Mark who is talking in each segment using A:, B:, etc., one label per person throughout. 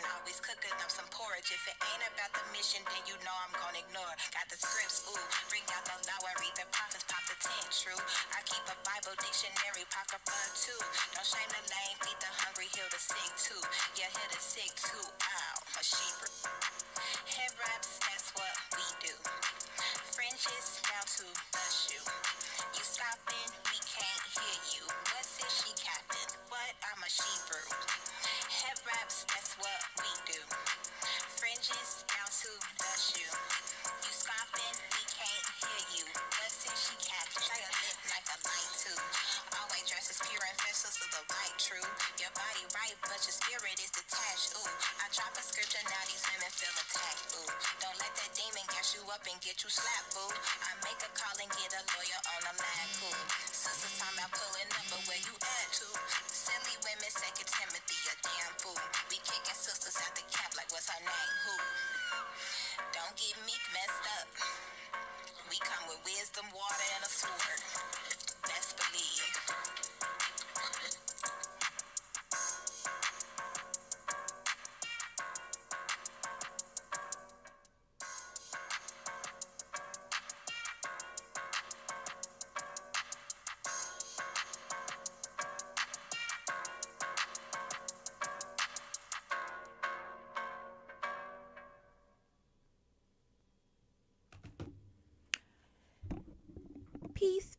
A: Always cooking up some porridge. If it ain't about the mission, then you know I'm gonna ignore. Got the scripts, ooh. Bring out the law and read the prophets, pop the tent, true. I keep a Bible dictionary, apocrypha too. Don't shame the lame, feed the hungry, heal the sick too. Yeah, heal the sick too. Ow, a sheep. Head wraps, that's what we do. Fringes down to the shoe. You stopping, we can't hear you. What says she captain? What? I'm a she-brew. Head wraps, that's what we do. Fringes down to the shoe. You stopping, we can't hear you. What says she captain? Try to lit like a light too. Always dress is pure and vessels to the light true. Your body right, but your spirit is detached. Ooh, I drop a scripture, now these women feel attacked. Ooh, don't let that demon gas you up and get you slapped, boo. I make a call and get a lawyer on a lag, cool. Sisters talking about pulling up, but where you at, too? Silly women, second Timothy, a damn fool. We kicking sisters out the camp like what's her name, who? Don't get me messed up. We come with wisdom, water, and a sword. Best believe.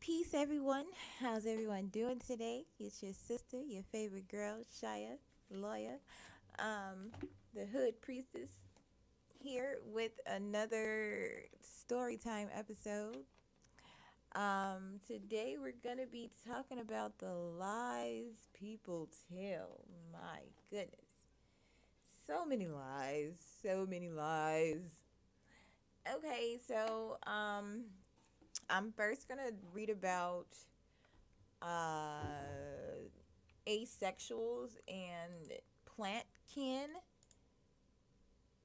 B: Peace, everyone. How's everyone doing today? It's your sister, your favorite girl, Shia, lawyer, the hood priestess, here with another story time episode. Today we're gonna be talking about the lies people tell. My goodness, so many lies, so many lies. Okay, so I'm first gonna read about uh, asexuals and plant kin.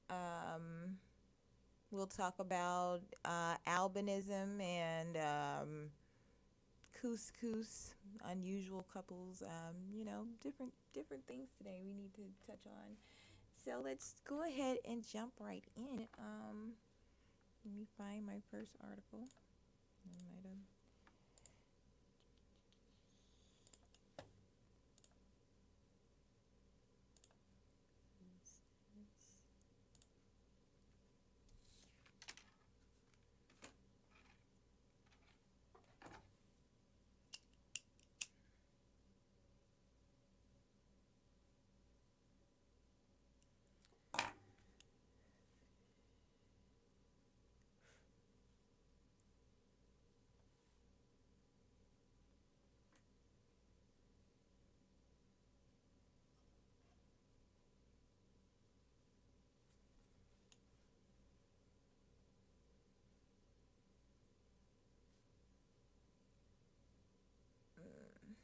B: Um, we'll talk about albinism and couscous, unusual couples. Different things today we need to touch on. So let's go ahead and jump right in. Let me find my first article. I might have.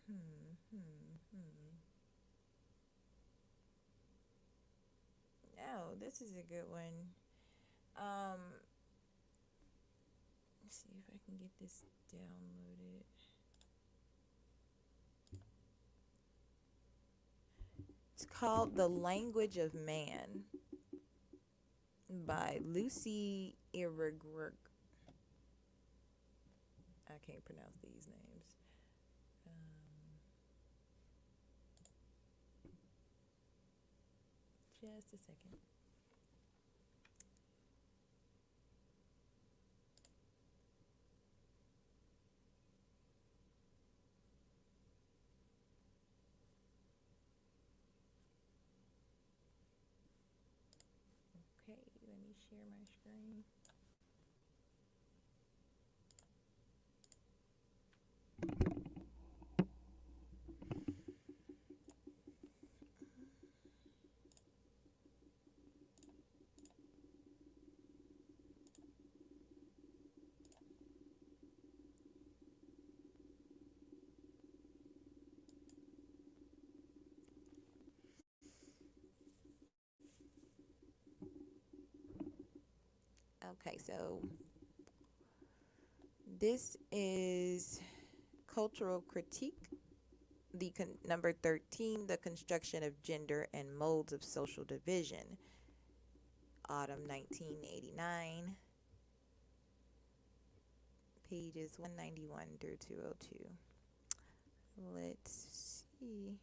B: Hmm, hmm, hmm. Oh, this is a good one. Um, let's see if I can get this downloaded. It's called The Language of Man by Lucy Irregrug. I can't pronounce these names. Just a second. Okay, let me share my screen. Okay, so this is cultural critique Number 13, the construction of gender and modes of social division. Autumn 1989, pages 191 through 202. Let's see.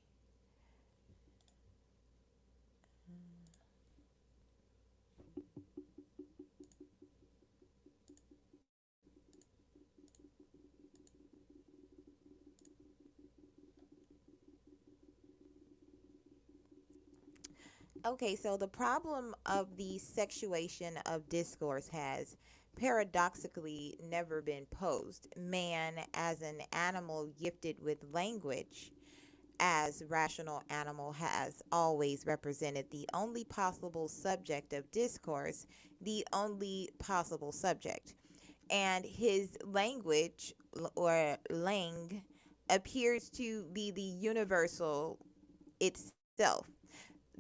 B: Okay, so the problem of the sexuation of discourse has paradoxically never been posed. Man, as an animal gifted with language, as rational animal, has always represented the only possible subject of discourse, the only possible subject. And his language, or lang, appears to be the universal itself.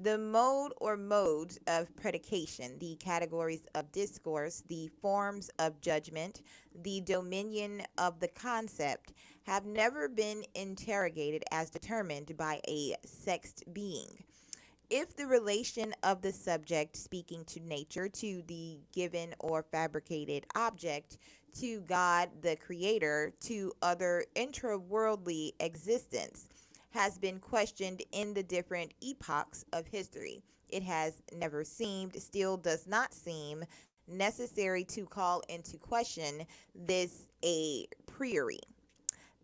B: The mode or modes of predication, the categories of discourse, the forms of judgment, the dominion of the concept, have never been interrogated as determined by a sexed being. If the relation of the subject speaking to nature, to the given or fabricated object, to God the Creator, to other intraworldly existence, has been questioned in the different epochs of history, it has never seemed, still does not seem, necessary to call into question this a priori,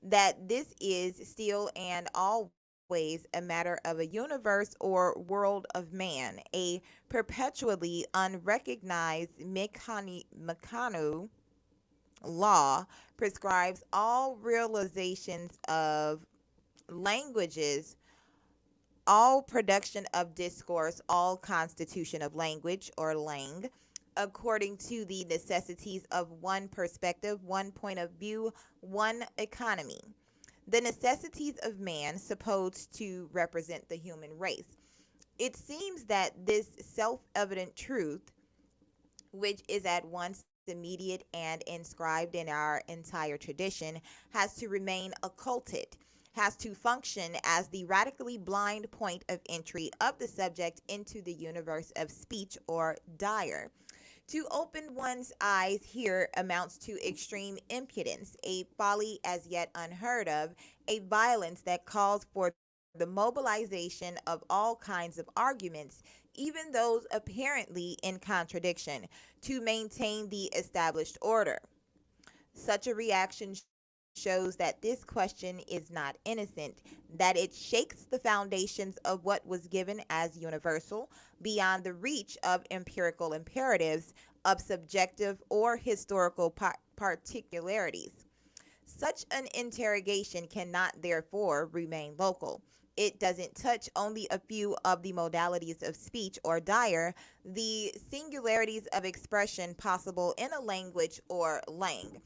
B: that this is still and always a matter of a universe or world of man, a perpetually unrecognized mechano law prescribes all realizations of languages, all production of discourse, all constitution of language or lang, according to the necessities of one perspective, one point of view, one economy. The necessities of man supposed to represent the human race. It seems that this self evident truth, which is at once immediate and inscribed in our entire tradition, has to remain occulted, has to function as the radically blind point of entry of the subject into the universe of speech or dire. To open one's eyes here amounts to extreme impudence, a folly as yet unheard of, a violence that calls for the mobilization of all kinds of arguments, even those apparently in contradiction, to maintain the established order. Such a reaction shows that this question is not innocent, that it shakes the foundations of what was given as universal, beyond the reach of empirical imperatives, of subjective or historical particularities. Such an interrogation cannot, therefore, remain local. It doesn't touch only a few of the modalities of speech or dire, the singularities of expression possible in a language or lang.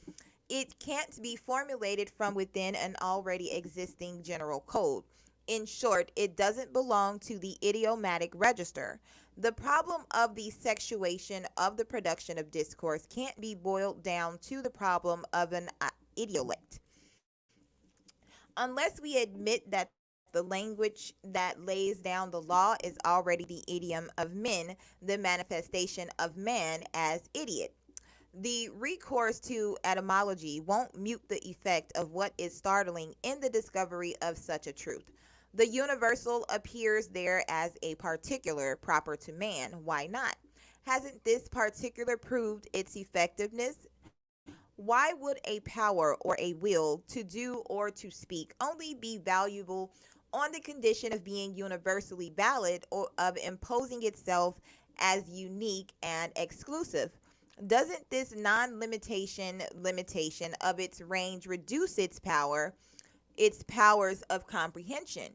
B: It can't be formulated from within an already existing general code. In short, it doesn't belong to the idiomatic register. The problem of the sexuation of the production of discourse can't be boiled down to the problem of an idiolect. Unless we admit that the language that lays down the law is already the idiom of men, the manifestation of man as idiot. The recourse to etymology won't mute the effect of what is startling in the discovery of such a truth. The universal appears there as a particular proper to man. Why not? Hasn't this particular proved its effectiveness? Why would a power or a will to do or to speak only be valuable on the condition of being universally valid, or of imposing itself as unique and exclusive? Doesn't this limitation of its range reduce its powers of comprehension?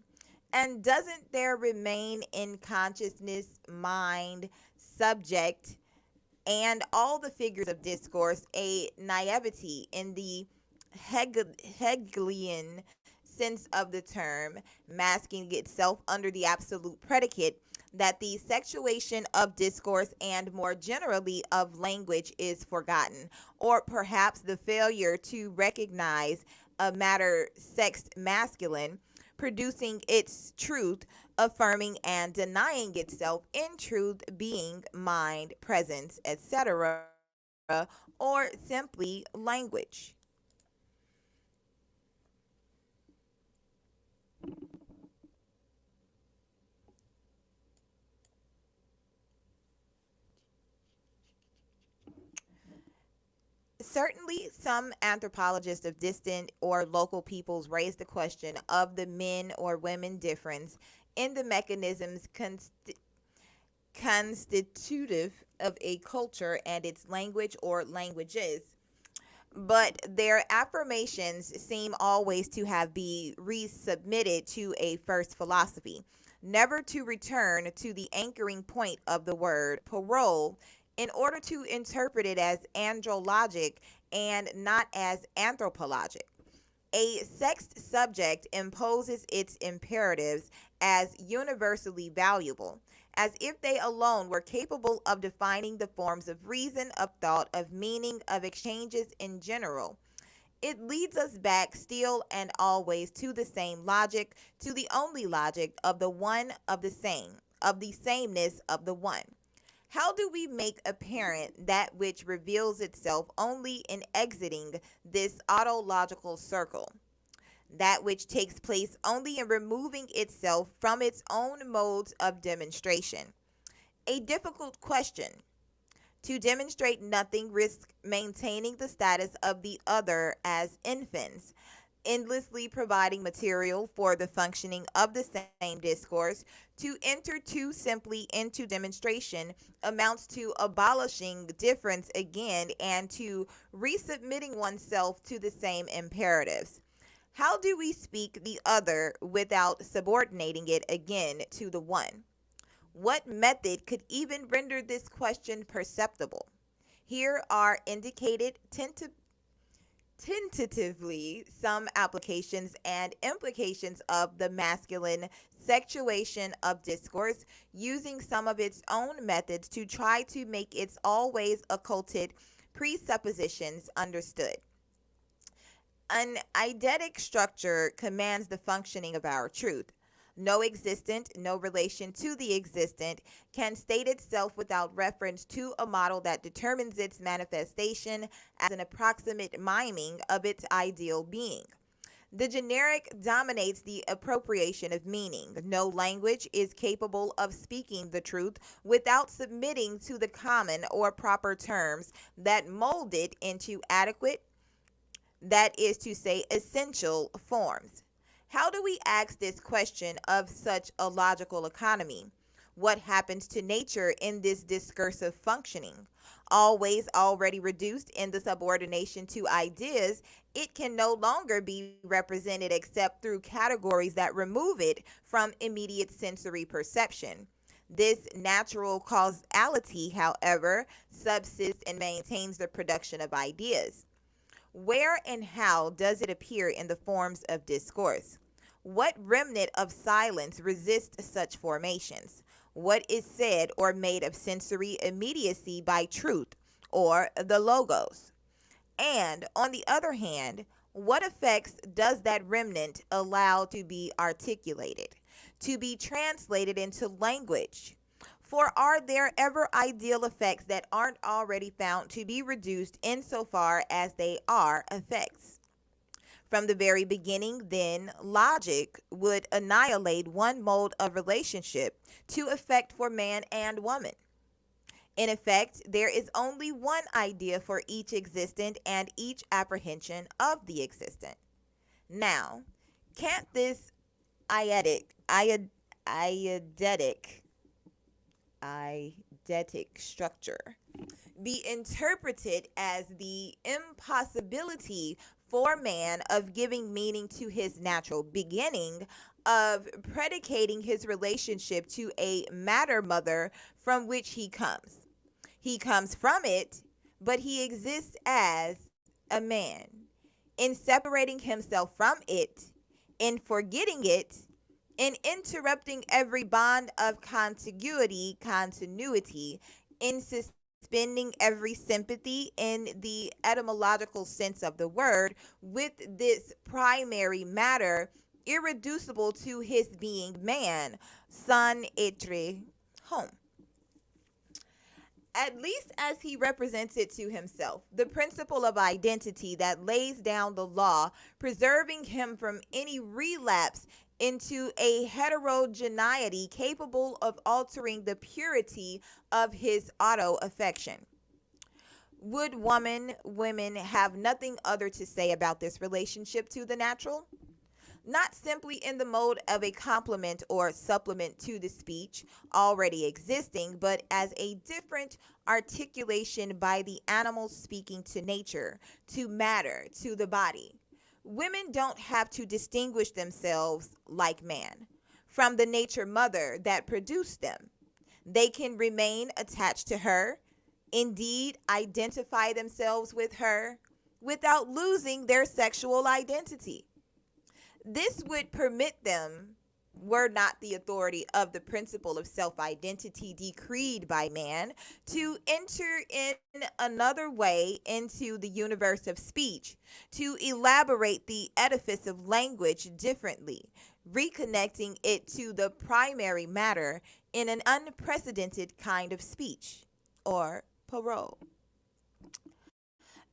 B: And doesn't there remain in consciousness, mind, subject, and all the figures of discourse a naivety in the Hegelian sense of the term, masking itself under the absolute predicate that the sexuation of discourse and more generally of language is forgotten, or perhaps the failure to recognize a matter sexed masculine producing its truth, affirming and denying itself in truth, being, mind, presence, etc., or simply language. Certainly, some anthropologists of distant or local peoples raise the question of the men or women difference in the mechanisms constitutive of a culture and its language or languages, but their affirmations seem always to have been resubmitted to a first philosophy, never to return to the anchoring point of the word parole in order to interpret it as andrologic and not as anthropologic. A sexed subject imposes its imperatives as universally valuable, as if they alone were capable of defining the forms of reason, of thought, of meaning, of exchanges in general. It leads us back still and always to the same logic, to the only logic of the one of the same, of the sameness of the one. How do we make apparent that which reveals itself only in exiting this autological circle? That which takes place only in removing itself from its own modes of demonstration. A difficult question. To demonstrate nothing risks maintaining the status of the other as infants, endlessly providing material for the functioning of the same discourse. To enter too simply into demonstration amounts to abolishing difference again and to resubmitting oneself to the same imperatives. How do we speak the other without subordinating it again to the one? What method could even render this question perceptible? Here are indicated tentatively some applications and implications of the masculine sexuation of discourse, using some of its own methods to try to make its always occulted presuppositions understood. An eidetic structure commands the functioning of our truth. No existent, no relation to the existent, can state itself without reference to a model that determines its manifestation as an approximate miming of its ideal being. The generic dominates the appropriation of meaning. No language is capable of speaking the truth without submitting to the common or proper terms that mold it into adequate, that is to say, essential forms. How do we ask this question of such a logical economy? What happens to nature in this discursive functioning? Always already reduced in the subordination to ideas, it can no longer be represented except through categories that remove it from immediate sensory perception. This natural causality, however, subsists and maintains the production of ideas. Where and how does it appear in the forms of discourse? What remnant of silence resists such formations? What is said or made of sensory immediacy by truth or the logos? And on the other hand, what effects does that remnant allow to be articulated, to be translated into language? For are there ever ideal effects that aren't already found to be reduced insofar as they are effects? From the very beginning, then, logic would annihilate one mode of relationship to effect for man and woman. In effect, there is only one idea for each existent and each apprehension of the existent. Now, can't this eidetic, eidetic, eidetic structure be interpreted as the impossibility for man of giving meaning to his natural beginning, of predicating his relationship to a matter mother from which he comes? He comes from it, but he exists as a man. In separating himself from it, in forgetting it, in interrupting every bond of continuity, in suspending every sympathy in the etymological sense of the word with this primary matter, irreducible to his being man, son etre, home, at least as he represents it to himself. The principle of identity that lays down the law, preserving him from any relapse into a heterogeneity capable of altering the purity of his auto affection. Would women have nothing other to say about this relationship to the natural? Not simply in the mode of a complement or supplement to the speech already existing, but as a different articulation by the animal speaking to nature, to matter, to the body. Women don't have to distinguish themselves like man from the nature mother that produced them. They can remain attached to her, indeed identify themselves with her, without losing their sexual identity. This would permit them, were not the authority of the principle of self identity decreed by man, to enter in another way into the universe of speech, to elaborate the edifice of language differently, reconnecting it to the primary matter in an unprecedented kind of speech, or parole.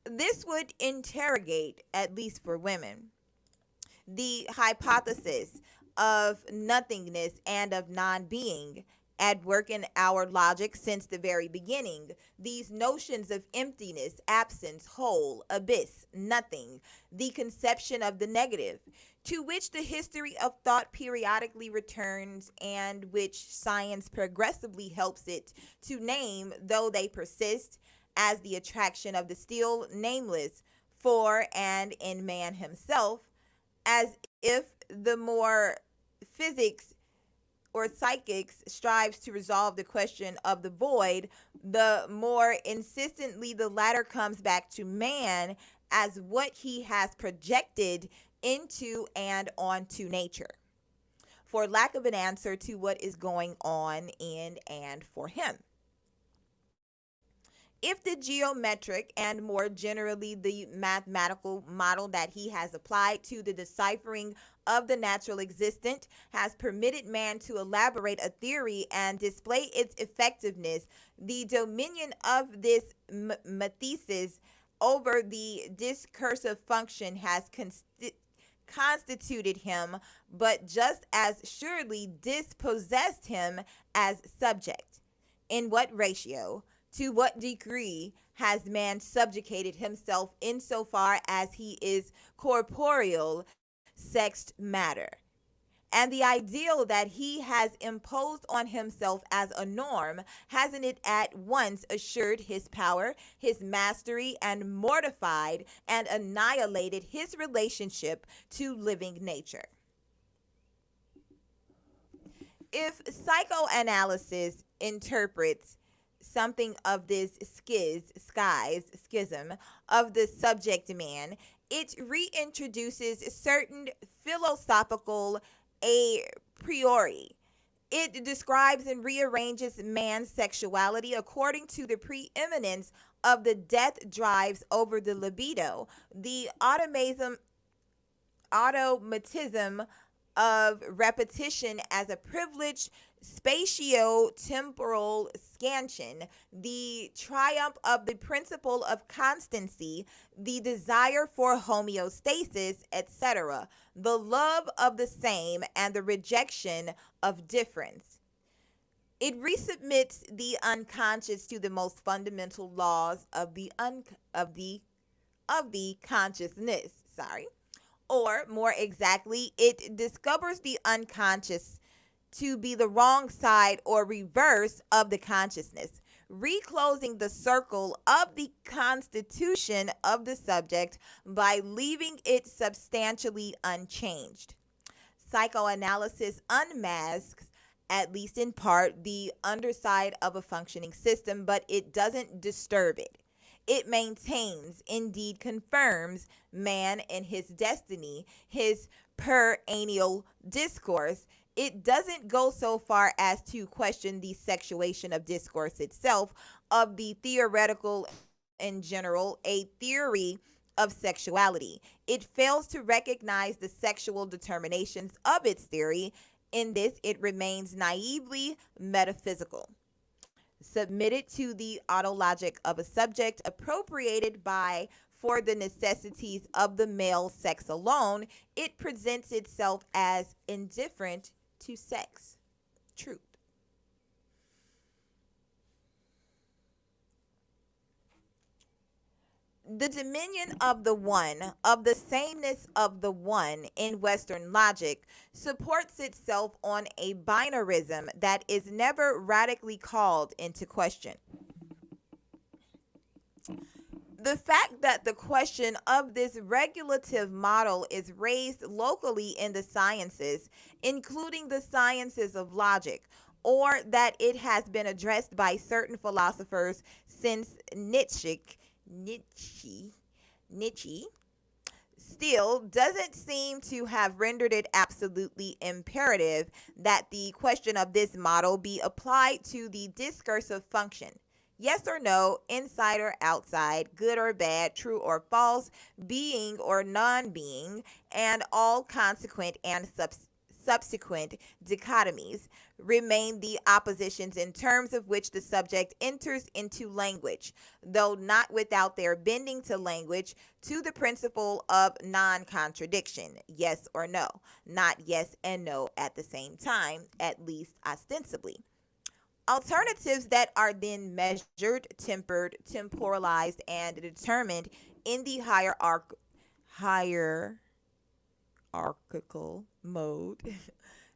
B: This would interrogate, at least for women, the hypothesis of nothingness and of non being at work in our logic since the very beginning. These notions of emptiness, absence, whole, abyss, nothing, the conception of the negative, to which the history of thought periodically returns and which science progressively helps it to name, though they persist, as the attraction of the still nameless for and in man himself, as if the more physics or psychics strives to resolve the question of the void, the more insistently the latter comes back to man as what he has projected into and onto nature, for lack of an answer to what is going on in and for him. If the geometric and more generally the mathematical model that he has applied to the deciphering of the natural existent has permitted man to elaborate a theory and display its effectiveness, the dominion of this mathesis over the discursive function has constituted him, but just as surely dispossessed him as subject. In what ratio, to what degree has man subjugated himself insofar as he is corporeal, sexed matter? And the ideal that he has imposed on himself as a norm, hasn't it at once assured his power, his mastery, and mortified and annihilated his relationship to living nature? If psychoanalysis interprets something of this schism of the subject man, it reintroduces certain philosophical a priori. It describes and rearranges man's sexuality according to the preeminence of the death drives over the libido, the automatism of repetition as a privileged spatio-temporal scansion, the triumph of the principle of constancy, the desire for homeostasis, etc., the love of the same and the rejection of difference. It resubmits the unconscious to the most fundamental laws of the consciousness. Or more exactly, it discovers the unconscious to be the wrong side or reverse of the consciousness, reclosing the circle of the constitution of the subject by leaving it substantially unchanged. Psychoanalysis unmasks, at least in part, the underside of a functioning system, but it doesn't disturb it. It maintains, indeed confirms, man and his destiny, his perennial discourse. It doesn't go so far as to question the sexuation of discourse itself, of the theoretical in general, a theory of sexuality. It fails to recognize the sexual determinations of its theory. In this, it remains naively metaphysical, submitted to the autologic of a subject appropriated by for the necessities of the male sex alone. It presents itself as indifferent to sex. Truth. The dominion of the one, of the sameness of the one in Western logic, supports itself on a binarism that is never radically called into question. The fact that the question of this regulative model is raised locally in the sciences, including the sciences of logic, or that it has been addressed by certain philosophers since Nietzsche, still doesn't seem to have rendered it absolutely imperative that the question of this model be applied to the discursive function. Yes or no, inside or outside, good or bad, true or false, being or non being, and all consequent and subsequent dichotomies remain the oppositions in terms of which the subject enters into language, though not without their bending to language to the principle of non contradiction, yes or no, not yes and no at the same time, at least ostensibly. Alternatives that are then measured, tempered, temporalized, and determined in the hierarchical mode.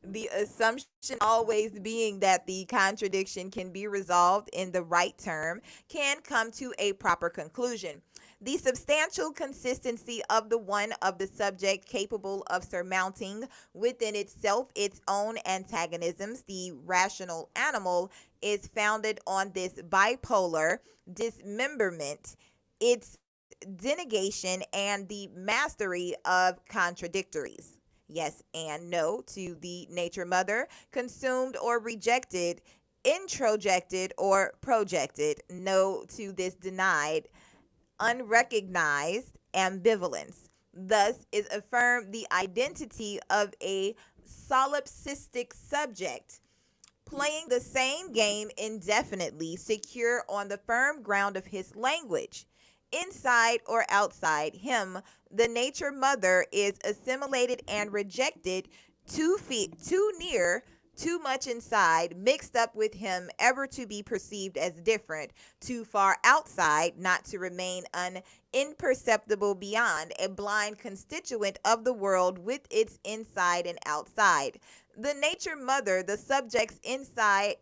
B: The assumption always being that the contradiction can be resolved in the right term can come to a proper conclusion. The substantial consistency of the one of the subject capable of surmounting within itself its own antagonisms, the rational animal, is founded on this bipolar dismemberment, its denegation, and the mastery of contradictories. Yes and no to the nature mother, consumed or rejected, introjected or projected. No to this denied, unrecognized ambivalence. Thus is affirmed the identity of a solipsistic subject, playing the same game indefinitely, secure on the firm ground of his language. Inside or outside him, the nature mother is assimilated and rejected, too near, too much inside, mixed up with him, ever to be perceived as different, too far outside, not to remain imperceptible beyond, a blind constituent of the world with its inside and outside. The nature mother, the subjects inside,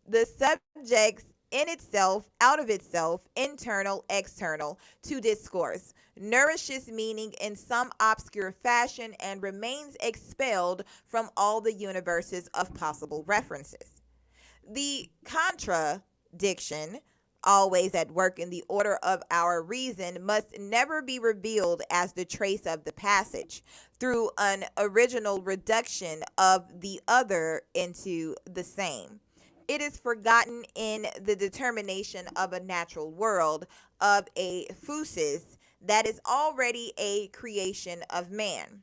B: the subjects in itself, out of itself, internal, external, to discourse, nourishes meaning in some obscure fashion and remains expelled from all the universes of possible references. The contradiction, always at work in the order of our reason, must never be revealed as the trace of the passage through an original reduction of the other into the same. It is forgotten in the determination of a natural world, of a physis that is already a creation of man.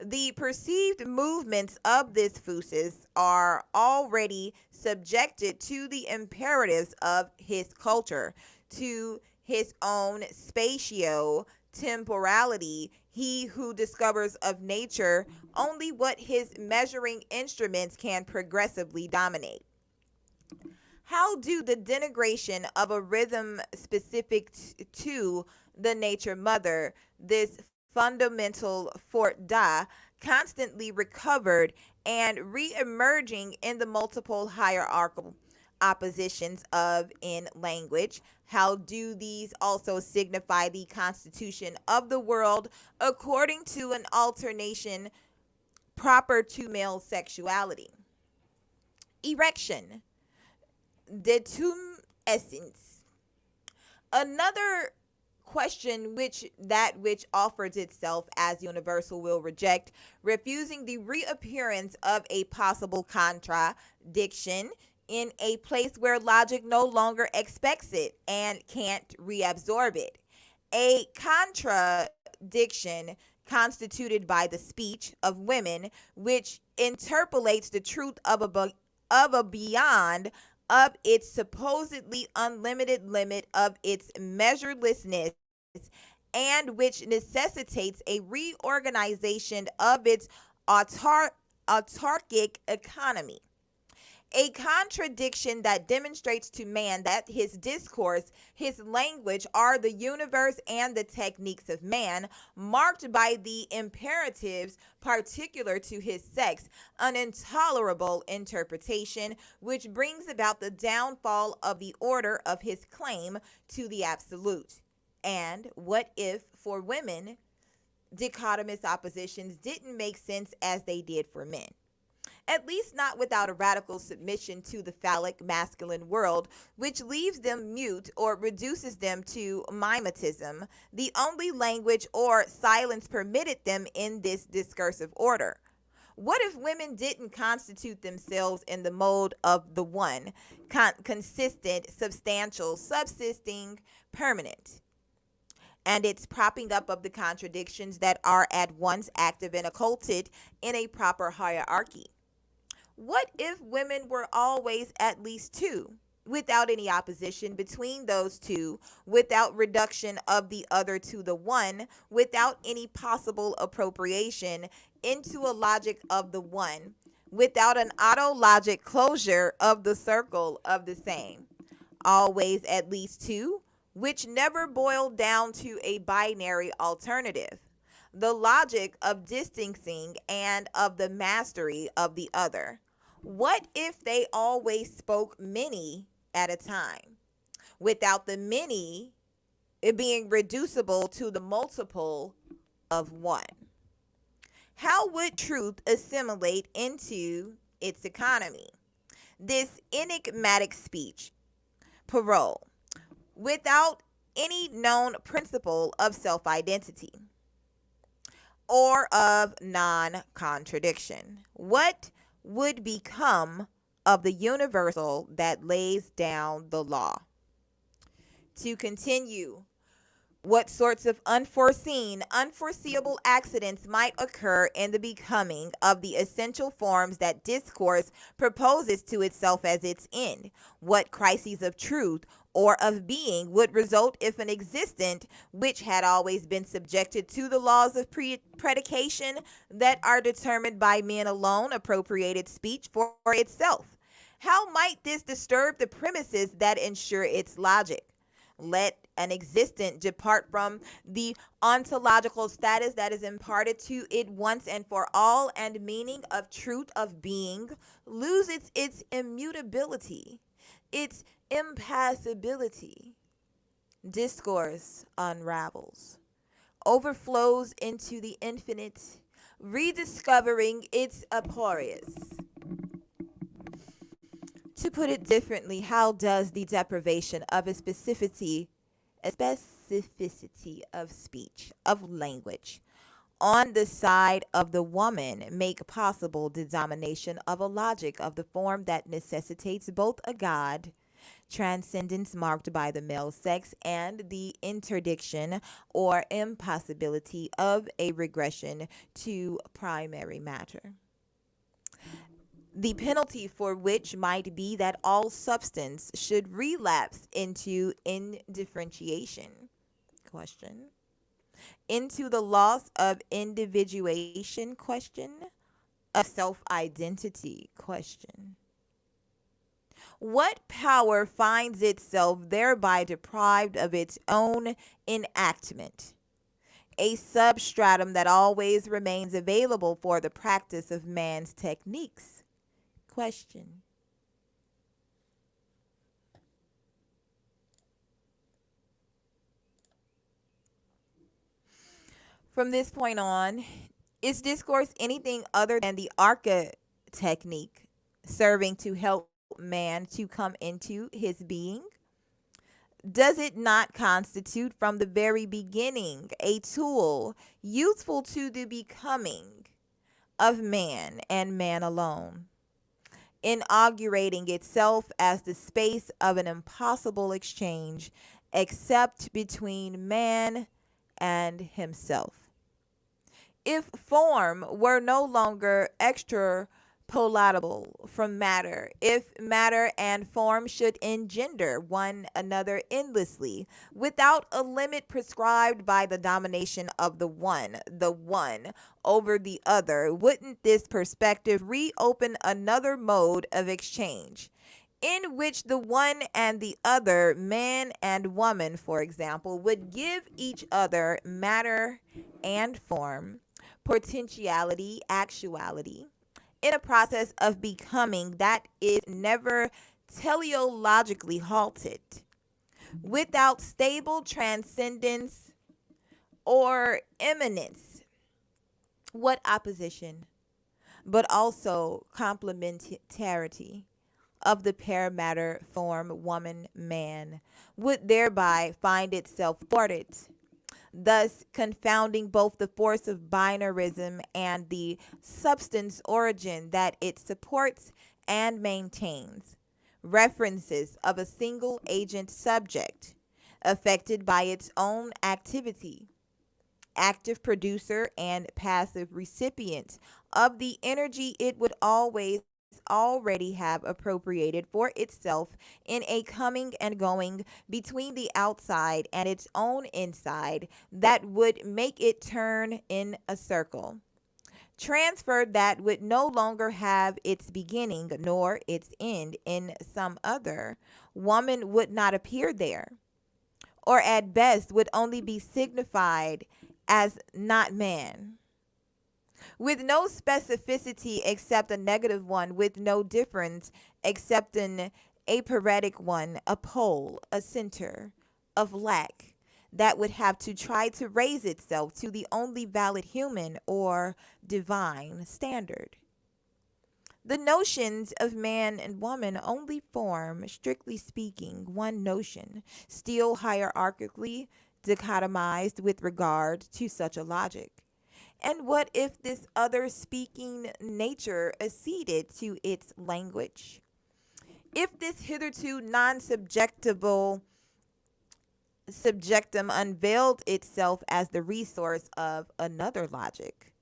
B: The perceived movements of this physis are already subjected to the imperatives of his culture, to his own spatio temporality. He who discovers of nature only what his measuring instruments can progressively dominate. How do the denigration of a rhythm specific to the nature mother, this fundamental fort da, constantly recovered and re-emerging in the multiple hierarchical oppositions of in language, how do these also signify the constitution of the world according to an alternation proper to male sexuality? Erection, detum essence. Another question which offers itself as universal will reject, refusing the reappearance of a possible contradiction in a place where logic no longer expects it and can't reabsorb it. A contradiction constituted by the speech of women, which interpolates the truth of a beyond of its supposedly unlimited limit of its measurelessness, and which necessitates a reorganization of its autarkic economy. A contradiction that demonstrates to man that his discourse, his language are the universe and the techniques of man, marked by the imperatives particular to his sex, an intolerable interpretation which brings about the downfall of the order of his claim to the absolute. And what if, for women, dichotomous oppositions didn't make sense as they did for men? At least not without a radical submission to the phallic masculine world, which leaves them mute or reduces them to mimetism, the only language or silence permitted them in this discursive order. What if women didn't constitute themselves in the mode of the one, consistent, substantial, subsisting, permanent? And it's propping up of the contradictions that are at once active and occulted in a proper hierarchy. What if women were always at least two, without any opposition between those two, without reduction of the other to the one, without any possible appropriation into a logic of the one, without an autologic closure of the circle of the same? Always at least two, which never boiled down to a binary alternative. The logic of distancing and of the mastery of the other. What if they always spoke many at a time, without the many it being reducible to the multiple of one? How would truth assimilate into its economy? This enigmatic speech, parole, without any known principle of self identity or of non contradiction. What would become of the universal that lays down the law? To continue, what sorts of unforeseeable accidents might occur in the becoming of the essential forms that discourse proposes to itself as its end? What crises of truth or of being would result if an existent which had always been subjected to the laws of predication that are determined by men alone appropriated speech for itself? How might this disturb the premises that ensure its logic? Let an existent depart from the ontological status that is imparted to it once and for all, and meaning of truth of being loses its immutability, its impassibility. Discourse unravels, overflows into the infinite, rediscovering its aporious. To put it differently, how does the deprivation of a specificity of speech, of language, on the side of the woman make possible the domination of a logic of the form that necessitates both a God transcendence marked by the male sex and the interdiction or impossibility of a regression to primary matter? The penalty for which might be that all substance should relapse into indifferentiation? Question. Into the loss of individuation? Question. Of self identity? Question. What power finds itself thereby deprived of its own enactment? A substratum that always remains available for the practice of man's techniques? Question. From this point on, is discourse anything other than the arca technique serving to help man to come into his being? Does it not constitute from the very beginning a tool useful to the becoming of man and man alone, inaugurating itself as the space of an impossible exchange except between man and himself. If form were no longer extrapolatable from matter, if matter and form should engender one another endlessly, without a limit prescribed by the domination of the one over the other, wouldn't this perspective reopen another mode of exchange? In which the one and the other, man and woman, for example, would give each other matter and form, potentiality, actuality, in a process of becoming that is never teleologically halted, without stable transcendence or immanence. What opposition, but also complementarity of the pair matter form woman man would thereby find itself thwarted, thus confounding both the force of binarism and the substance origin that it supports and maintains. References of a single agent subject affected by its own activity, active producer and passive recipient of the energy it would always already have appropriated for itself in a coming and going between the outside and its own inside that would make it turn in a circle. Transfer that would no longer have its beginning nor its end in some other. Woman would not appear there, or at best would only be signified as not man, with no specificity except a negative one, with no difference except an aperitic one, a pole, a center of lack that would have to try to raise itself to the only valid human or divine standard. The notions of man and woman only form, strictly speaking, one notion, still hierarchically dichotomized with regard to such a logic. And what if this other speaking nature acceded to its language? If this hitherto non subjectable subjectum unveiled itself as the resource of another logic,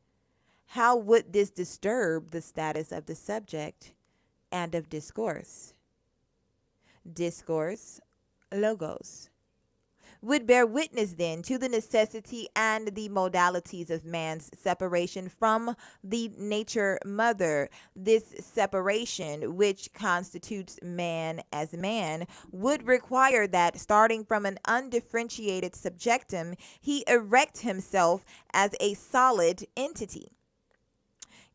B: how would this disturb the status of the subject and of discourse? Discourse, logos, would bear witness then to the necessity and the modalities of man's separation from the nature mother. This separation, which constitutes man as man, would require that, starting from an undifferentiated subjectum, he erect himself as a solid entity.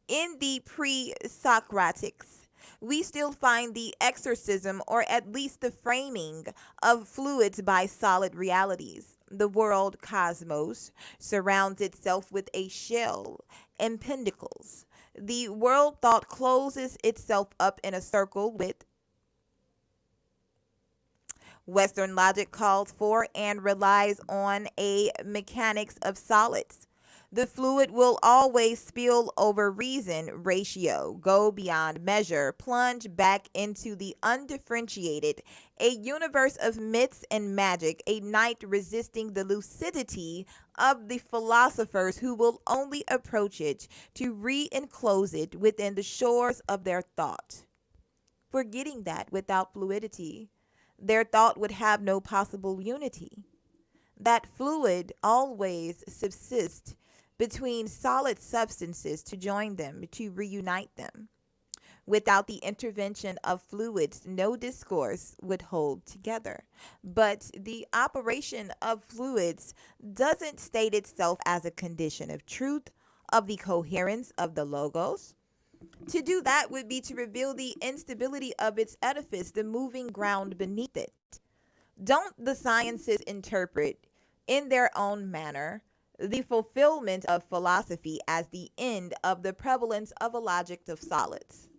B: In the pre-Socratics, we still find the exorcism, or at least the framing, of fluids by solid realities. The world cosmos surrounds itself with a shell and pinnacles. The world thought closes itself up in a circle with Western logic calls for and relies on a mechanics of solids. The fluid will always spill over reason, ratio, go beyond measure, plunge back into the undifferentiated, a universe of myths and magic, a night resisting the lucidity of the philosophers who will only approach it to re-enclose it within the shores of their thought. Forgetting that without fluidity, their thought would have no possible unity. That fluid always subsists between solid substances to join them, to reunite them. Without the intervention of fluids, no discourse would hold together. But the operation of fluids doesn't state itself as a condition of truth, of the coherence of the logos. To do that would be to reveal the instability of its edifice, the moving ground beneath it. Don't the sciences interpret, in their own manner, the fulfillment of philosophy as the end of the prevalence of a logic of solids?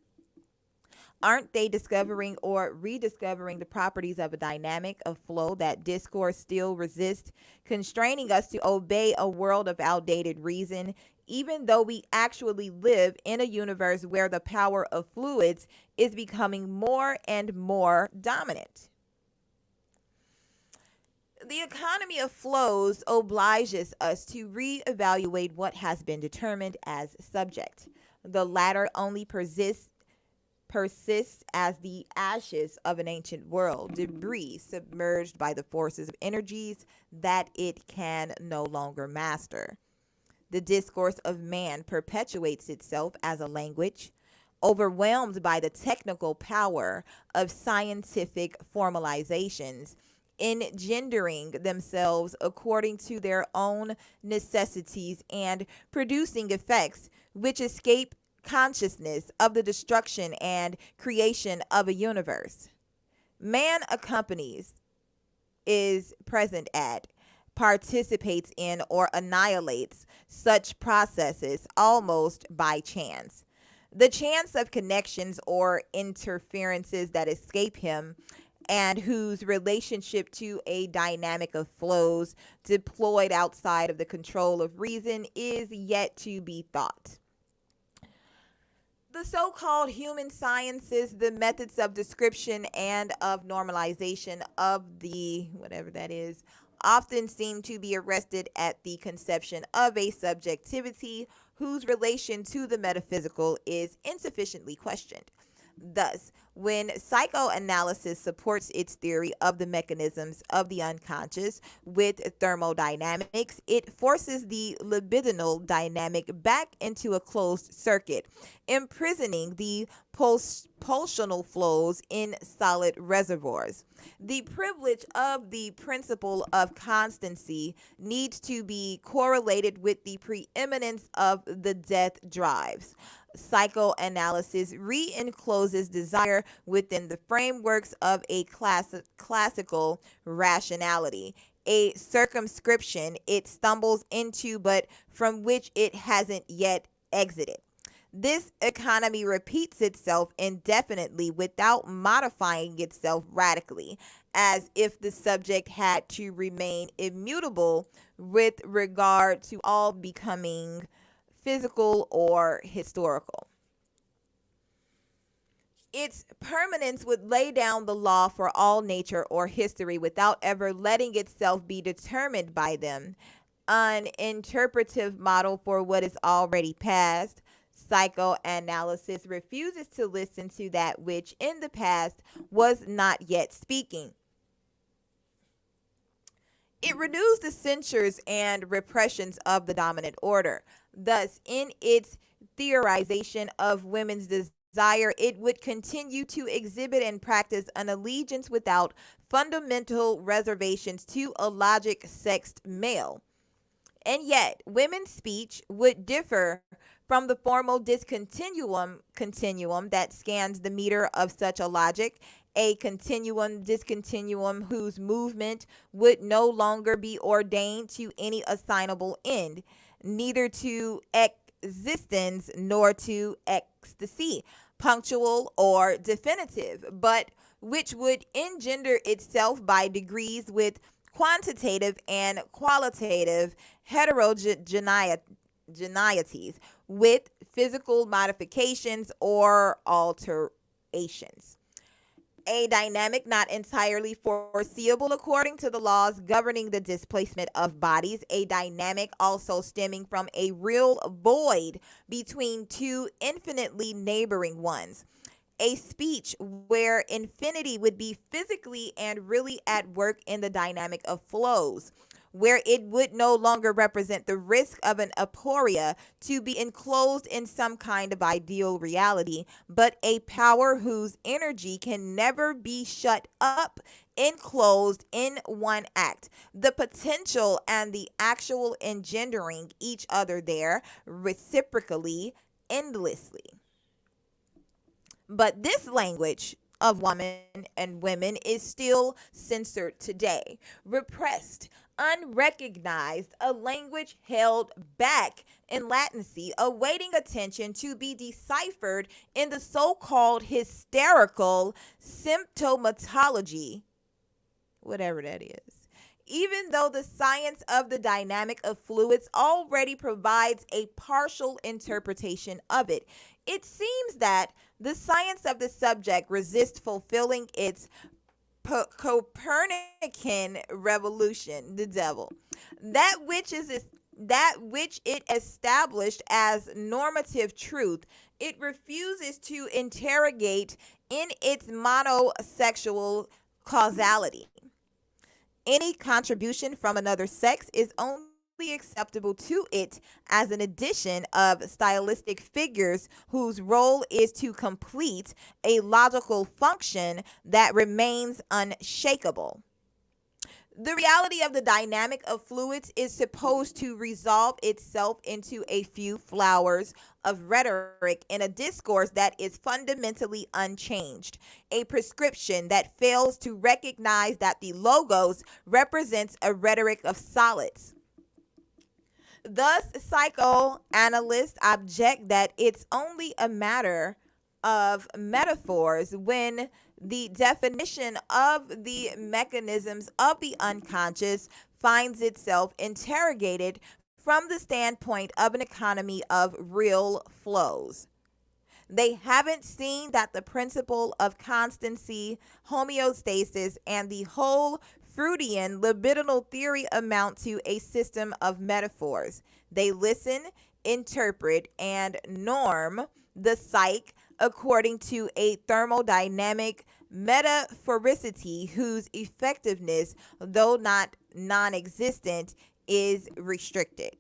B: Aren't they discovering or rediscovering the properties of a dynamic of flow that discourse still resists, constraining us to obey a world of outdated reason, even though we actually live in a universe where the power of fluids is becoming more and more dominant? The economy of flows obliges us to reevaluate what has been determined as subject. The latter only persists as the ashes of an ancient world, debris submerged by the forces of energies that it can no longer master. The discourse of man perpetuates itself as a language, overwhelmed by the technical power of scientific formalizations, engendering themselves according to their own necessities and producing effects which escape consciousness of the destruction and creation of a universe. Man accompanies, is present at, participates in, or annihilates such processes almost by chance. The chance of connections or interferences that escape him and whose relationship to a dynamic of flows deployed outside of the control of reason is yet to be thought. The so called human sciences, the methods of description and of normalization of the whatever that is, often seem to be arrested at the conception of a subjectivity whose relation to the metaphysical is insufficiently questioned. Thus, when psychoanalysis supports its theory of the mechanisms of the unconscious with thermodynamics, it forces the libidinal dynamic back into a closed circuit, imprisoning the pulsional flows in solid reservoirs. The privilege of the principle of constancy needs to be correlated with the preeminence of the death drives. Psychoanalysis re-encloses desire within the frameworks of a classical rationality, a circumscription it stumbles into but from which it hasn't yet exited. This economy repeats itself indefinitely without modifying itself radically, as if the subject had to remain immutable with regard to all becoming physical or historical. Its permanence would lay down the law for all nature or history without ever letting itself be determined by them, an interpretive model for what is already past. Psychoanalysis refuses to listen to that which in the past was not yet speaking. It renews the censures and repressions of the dominant order. Thus, in its theorization of women's desire, it would continue to exhibit and practice an allegiance without fundamental reservations to a logic sexed male. And yet, women's speech would differ from the formal continuum that scans the meter of such a logic, a discontinuum whose movement would no longer be ordained to any assignable end, neither to existence nor to ecstasy, punctual or definitive, but which would engender itself by degrees with quantitative and qualitative heterogeneities, with physical modifications or alterations. A dynamic not entirely foreseeable according to the laws governing the displacement of bodies, a dynamic also stemming from a real void between two infinitely neighboring ones. A speech where infinity would be physically and really at work in the dynamic of flows, where it would no longer represent the risk of an aporia to be enclosed in some kind of ideal reality, but a power whose energy can never be shut up, enclosed in one act, the potential and the actual engendering each other there reciprocally, endlessly. But this language of woman and women is still censored today, repressed, unrecognized, a language held back in latency, awaiting attention to be deciphered in the so-called hysterical symptomatology, whatever that is. Even though the science of the dynamic of fluids already provides a partial interpretation of it, it seems that the science of the subject resists fulfilling its Copernican revolution, the devil, that which is that which it established as normative truth, it refuses to interrogate in its monosexual causality. Any contribution from another sex is only acceptable to it as an addition of stylistic figures whose role is to complete a logical function that remains unshakable. The reality of the dynamic of fluids is supposed to resolve itself into a few flowers of rhetoric in a discourse that is fundamentally unchanged, a prescription that fails to recognize that the logos represents a rhetoric of solids. Thus, psychoanalysts object that it's only a matter of metaphors when the definition of the mechanisms of the unconscious finds itself interrogated from the standpoint of an economy of real flows. They haven't seen that the principle of constancy, homeostasis, and the whole Freudian libidinal theory amount to a system of metaphors. They listen, interpret, and norm the psyche according to a thermodynamic metaphoricity whose effectiveness, though not non existent, is restricted.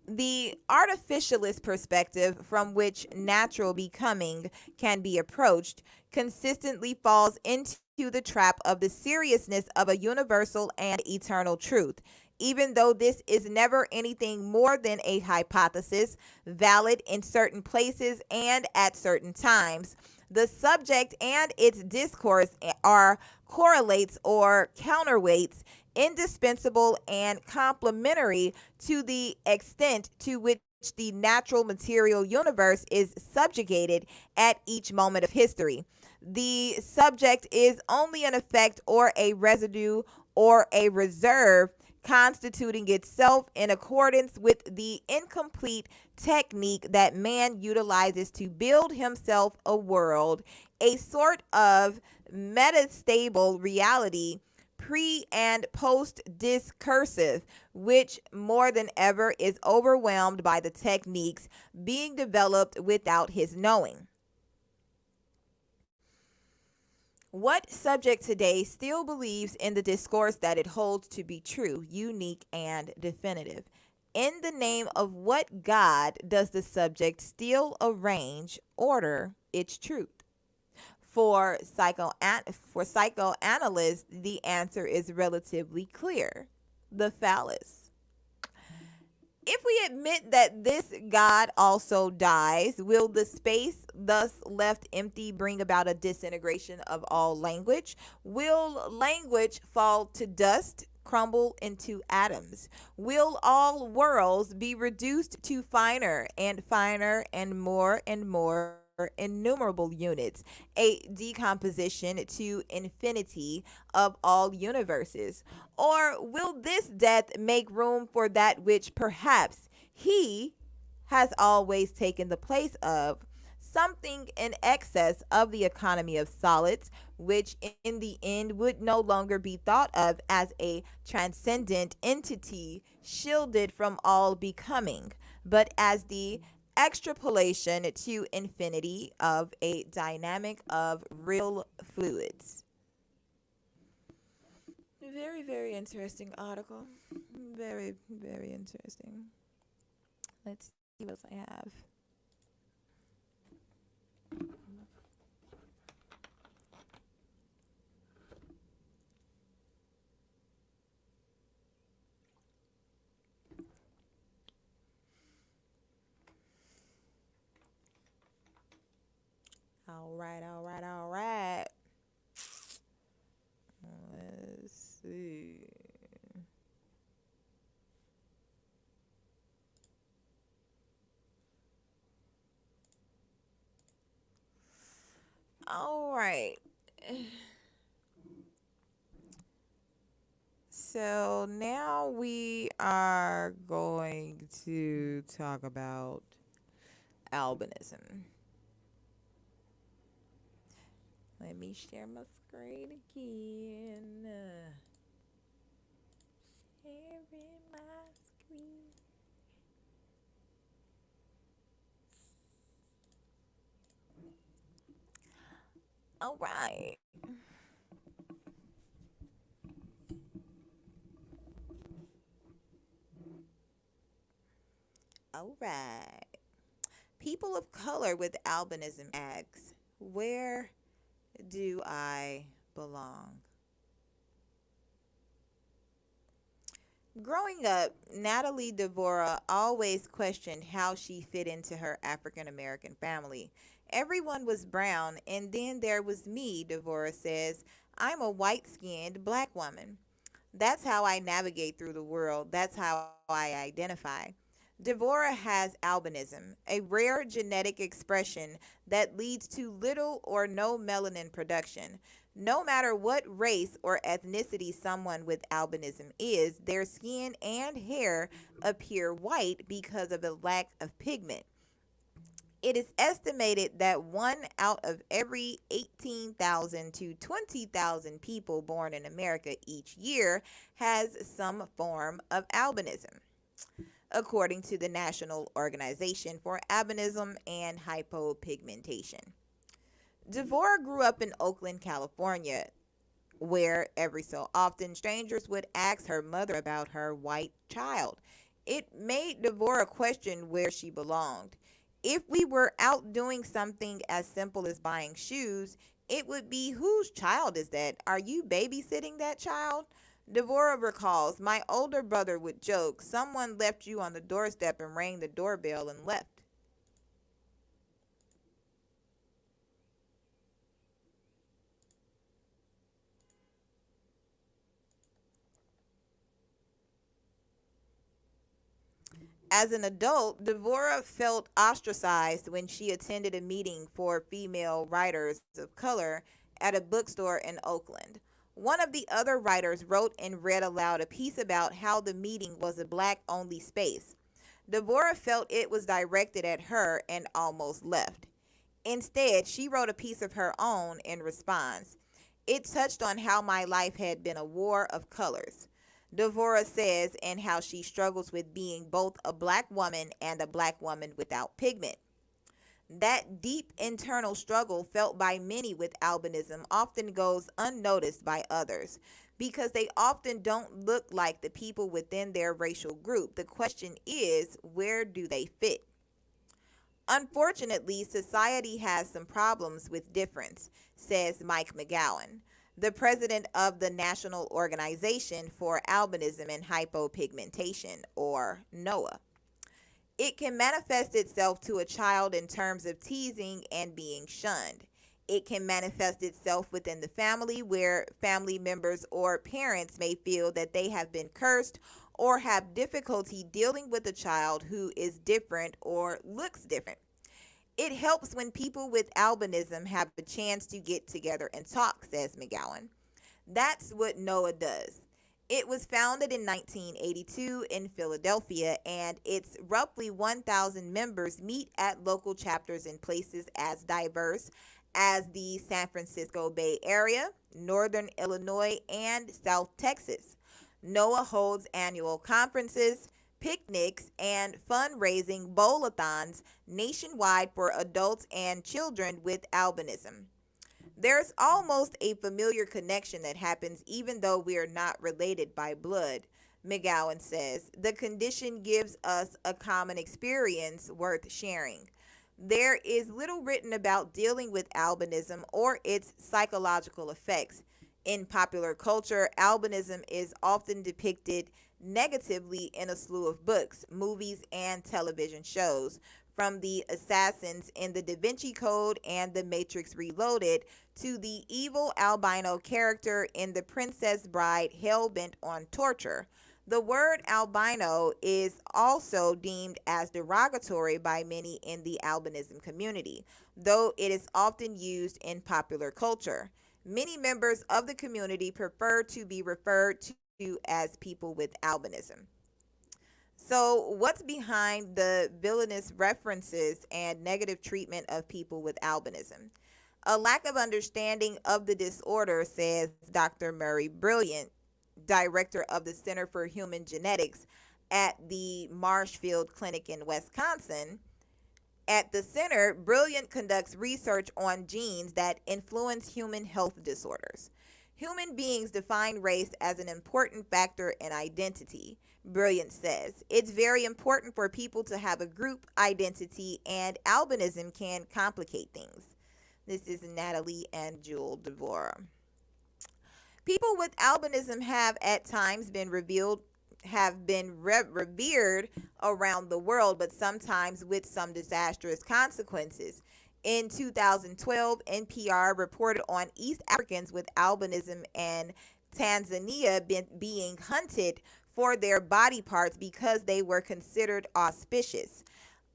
B: The artificialist perspective from which natural becoming can be approached consistently falls into the trap of the seriousness of a universal and eternal truth, even though this is never anything more than a hypothesis, valid in certain places and at certain times. The subject and its discourse are correlates or counterweights, indispensable and complementary to the extent to which the natural material universe is subjugated at each moment of history. The subject is only an effect or a residue or a reserve constituting itself in accordance with the incomplete technique that man utilizes to build himself a world, a sort of metastable reality, pre and post discursive, which more than ever is overwhelmed by the techniques being developed without his knowing. What subject today still believes in the discourse that it holds to be true, unique, and definitive? In the name of what God does the subject still arrange, order its truth? For psychoanalysts, the answer is relatively clear: the phallus. If we admit that this God also dies, will the space thus left empty bring about a disintegration of all language? Will language fall to dust, crumble into atoms? Will all worlds be reduced to finer and more innumerable units, a decomposition to infinity of all universes? Or will this death make room for that which perhaps he has always taken the place of, something in excess of the economy of solids, which in the end would no longer be thought of as a transcendent entity shielded from all becoming, but as the extrapolation to infinity of a dynamic of real fluids? Very, very interesting article. Very, very interesting. Let's see what else I have. All right, all right, all right. Let's see. All right. So now we are going to talk about albinism. Let me share my screen again. Sharing my screen. All right. All right. People of color with albinism asks, where do I belong? Growing up, Natalie Devora always questioned how she fit into her African American family. Everyone was brown, and then there was me, Devora says. I'm a white skinned black woman. That's how I navigate through the world. That's how I identify. Devora has albinism, a rare genetic expression that leads to little or no melanin production. No matter what race or ethnicity someone with albinism is, their skin and hair appear white because of a lack of pigment. It is estimated that one out of every 18,000 to 20,000 people born in America each year has some form of albinism, according to the National Organization for Albinism and Hypopigmentation. Devora grew up in Oakland, California, where every so often strangers would ask her mother about her white child. It made Devora question where she belonged. If we were out doing something as simple as buying shoes, it would be, whose child is that? Are you babysitting that child? Devora recalls, my older brother would joke, someone left you on the doorstep and rang the doorbell and left. As an adult, Devora felt ostracized when she attended a meeting for female writers of color at a bookstore in Oakland. One of the other writers wrote and read aloud a piece about how the meeting was a black only space. Devora felt it was directed at her and almost left. Instead, she wrote a piece of her own in response. It touched on how my life had been a war of colors. Devora says, and how she struggles with being both a black woman and a black woman without pigment. That deep internal struggle felt by many with albinism often goes unnoticed by others because they often don't look like the people within their racial group. The question is, where do they fit? Unfortunately, society has some problems with difference, says Mike McGowan, the president of the National Organization for Albinism and Hypopigmentation, or NOAA. It can manifest itself to a child in terms of teasing and being shunned. It can manifest itself within the family, where family members or parents may feel that they have been cursed or have difficulty dealing with a child who is different or looks different. It helps when people with albinism have a chance to get together and talk, says McGowan. That's what NOAA does. It was founded in 1982 in Philadelphia, and its roughly 1,000 members meet at local chapters in places as diverse as the San Francisco Bay Area, Northern Illinois, and South Texas. NOAA holds annual conferences, picnics, and fundraising bowl-a-thons nationwide for adults and children with albinism. There's almost a familiar connection that happens even though we are not related by blood, McGowan says. The condition gives us a common experience worth sharing. There is little written about dealing with albinism or its psychological effects. In popular culture, albinism is often depicted negatively in a slew of books, movies, and television shows, from the assassins in the Da Vinci Code and The Matrix Reloaded to the evil albino character in The Princess Bride hell-bent on torture. The word albino is also deemed as derogatory by many in the albinism community, though it is often used in popular culture. Many members of the community prefer to be referred to as people with albinism. So, what's behind the villainous references and negative treatment of people with albinism? A lack of understanding of the disorder, says Dr. Murray Brilliant, director of the Center for Human Genetics at the Marshfield Clinic in Wisconsin. At the center, Brilliant conducts research on genes that influence human health disorders. Human beings define race as an important factor in identity. Brilliant says it's very important for people to have a group identity, and albinism can complicate things. This is Natalie and Jewel Devora. People with albinism have at times been revered around the world, but sometimes with some disastrous consequences. In 2012, NPR reported on East Africans with albinism in Tanzania being hunted for their body parts because they were considered auspicious.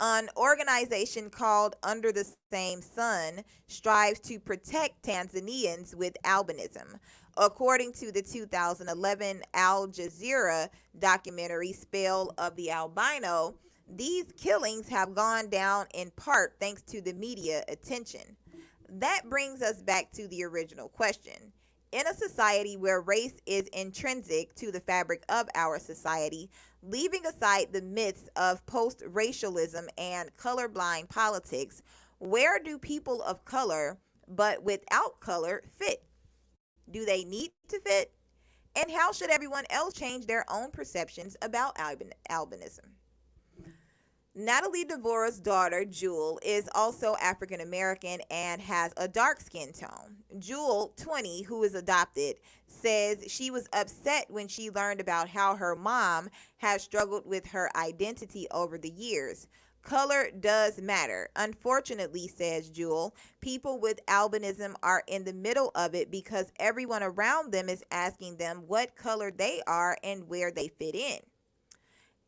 B: An organization called Under the Same Sun strives to protect Tanzanians with albinism. According to the 2011 Al Jazeera documentary Spell of the Albino, these killings have gone down in part thanks to the media attention. That brings us back to the original question. In a society where race is intrinsic to the fabric of our society, leaving aside the myths of post racialism and colorblind politics, where do people of color, but without color, fit? Do they need to fit? And how should everyone else change their own perceptions about albinism? Natalie Devora's daughter, Jewel, is also African American and has a dark skin tone. Jewel, 20, who is adopted, says she was upset when she learned about how her mom has struggled with her identity over the years. Color does matter. Unfortunately, says Jewel, people with albinism are in the middle of it because everyone around them is asking them what color they are and where they fit in.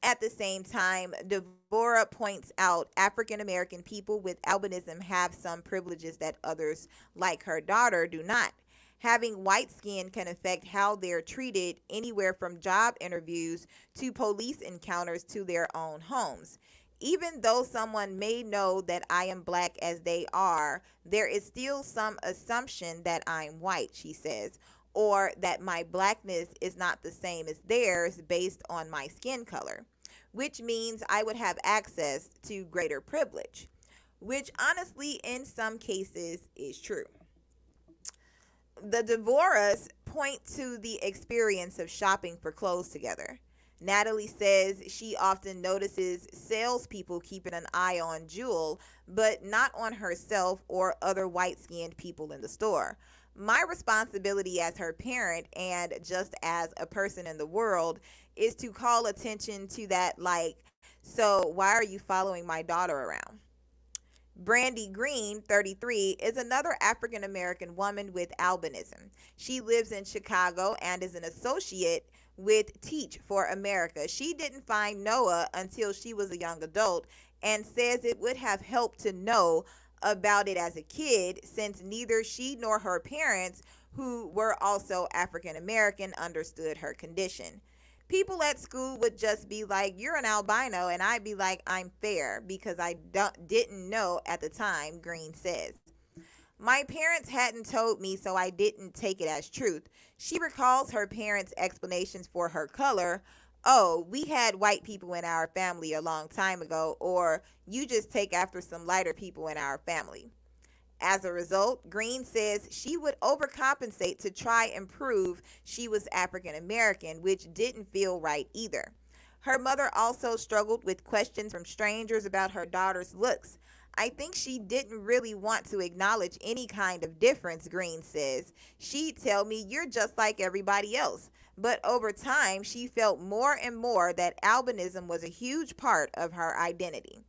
B: At the same time, Devora points out African American people with albinism have some privileges that others, like her daughter, do not. Having white skin can affect how they're treated anywhere from job interviews to police encounters to their own homes. Even though someone may know that I am black as they are, there is still some assumption that I'm white, she says, or that my blackness is not the same as theirs based on my skin color, which means I would have access to greater privilege, which honestly, in some cases, is true. The Devoras point to the experience of shopping for clothes together. Natalie says she often notices salespeople keeping an eye on Jewel, but not on herself or other white skinned people in the store. My responsibility as her parent and just as a person in the world is to call attention to that, like, so why are you following my daughter around? Brandy Green, 33, is another African American woman with albinism. She lives in Chicago and is an associate with Teach for America. She didn't find Noah until she was a young adult and says it would have helped to know about it as a kid since neither she nor her parents, who were also African American, understood her condition. People at school would just be like, "You're an albino," and I'd be like, "I'm fair," because I didn't know at the time, Green says. My parents hadn't told me, so I didn't take it as truth. She recalls her parents' explanations for her color. "Oh, we had white people in our family a long time ago," or "you just take after some lighter people in our family." As a result, Green says she would overcompensate to try and prove she was African American, which didn't feel right either. Her mother also struggled with questions from strangers about her daughter's looks. "I think she didn't really want to acknowledge any kind of difference," Green says. "She'd tell me, 'You're just like everybody else.' But over time, she felt more and more that albinism was a huge part of her identity."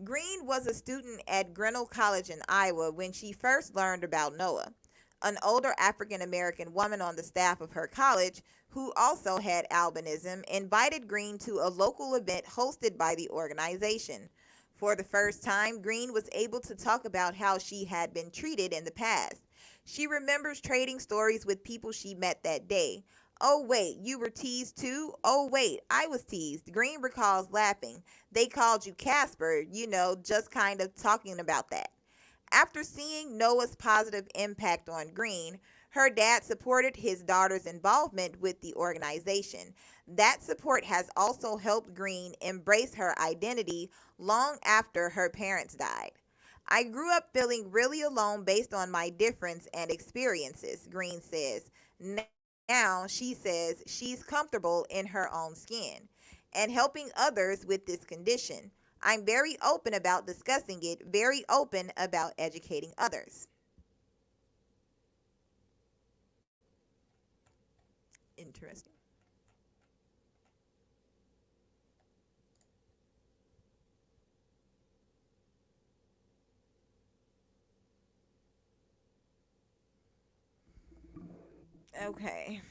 B: Green was a student at Grinnell College in Iowa when she first learned about Noah. An older African American woman on the staff of her college, who also had albinism, invited Green to a local event hosted by the organization. For the first time, Green was able to talk about how she had been treated in the past. She remembers trading stories with people she met that day. "Oh, wait, you were teased too? Oh, wait, I was teased." Green recalls laughing. "They called you Casper, just kind of talking about that." After seeing Noah's positive impact on Green, her dad supported his daughter's involvement with the organization. That support has also helped Green embrace her identity long after her parents died. I grew up feeling really alone based on my difference and experiences, Green says. Now she says she's comfortable in her own skin and helping others with this condition. I'm very open about discussing it, very open about educating others. Interesting. Okay.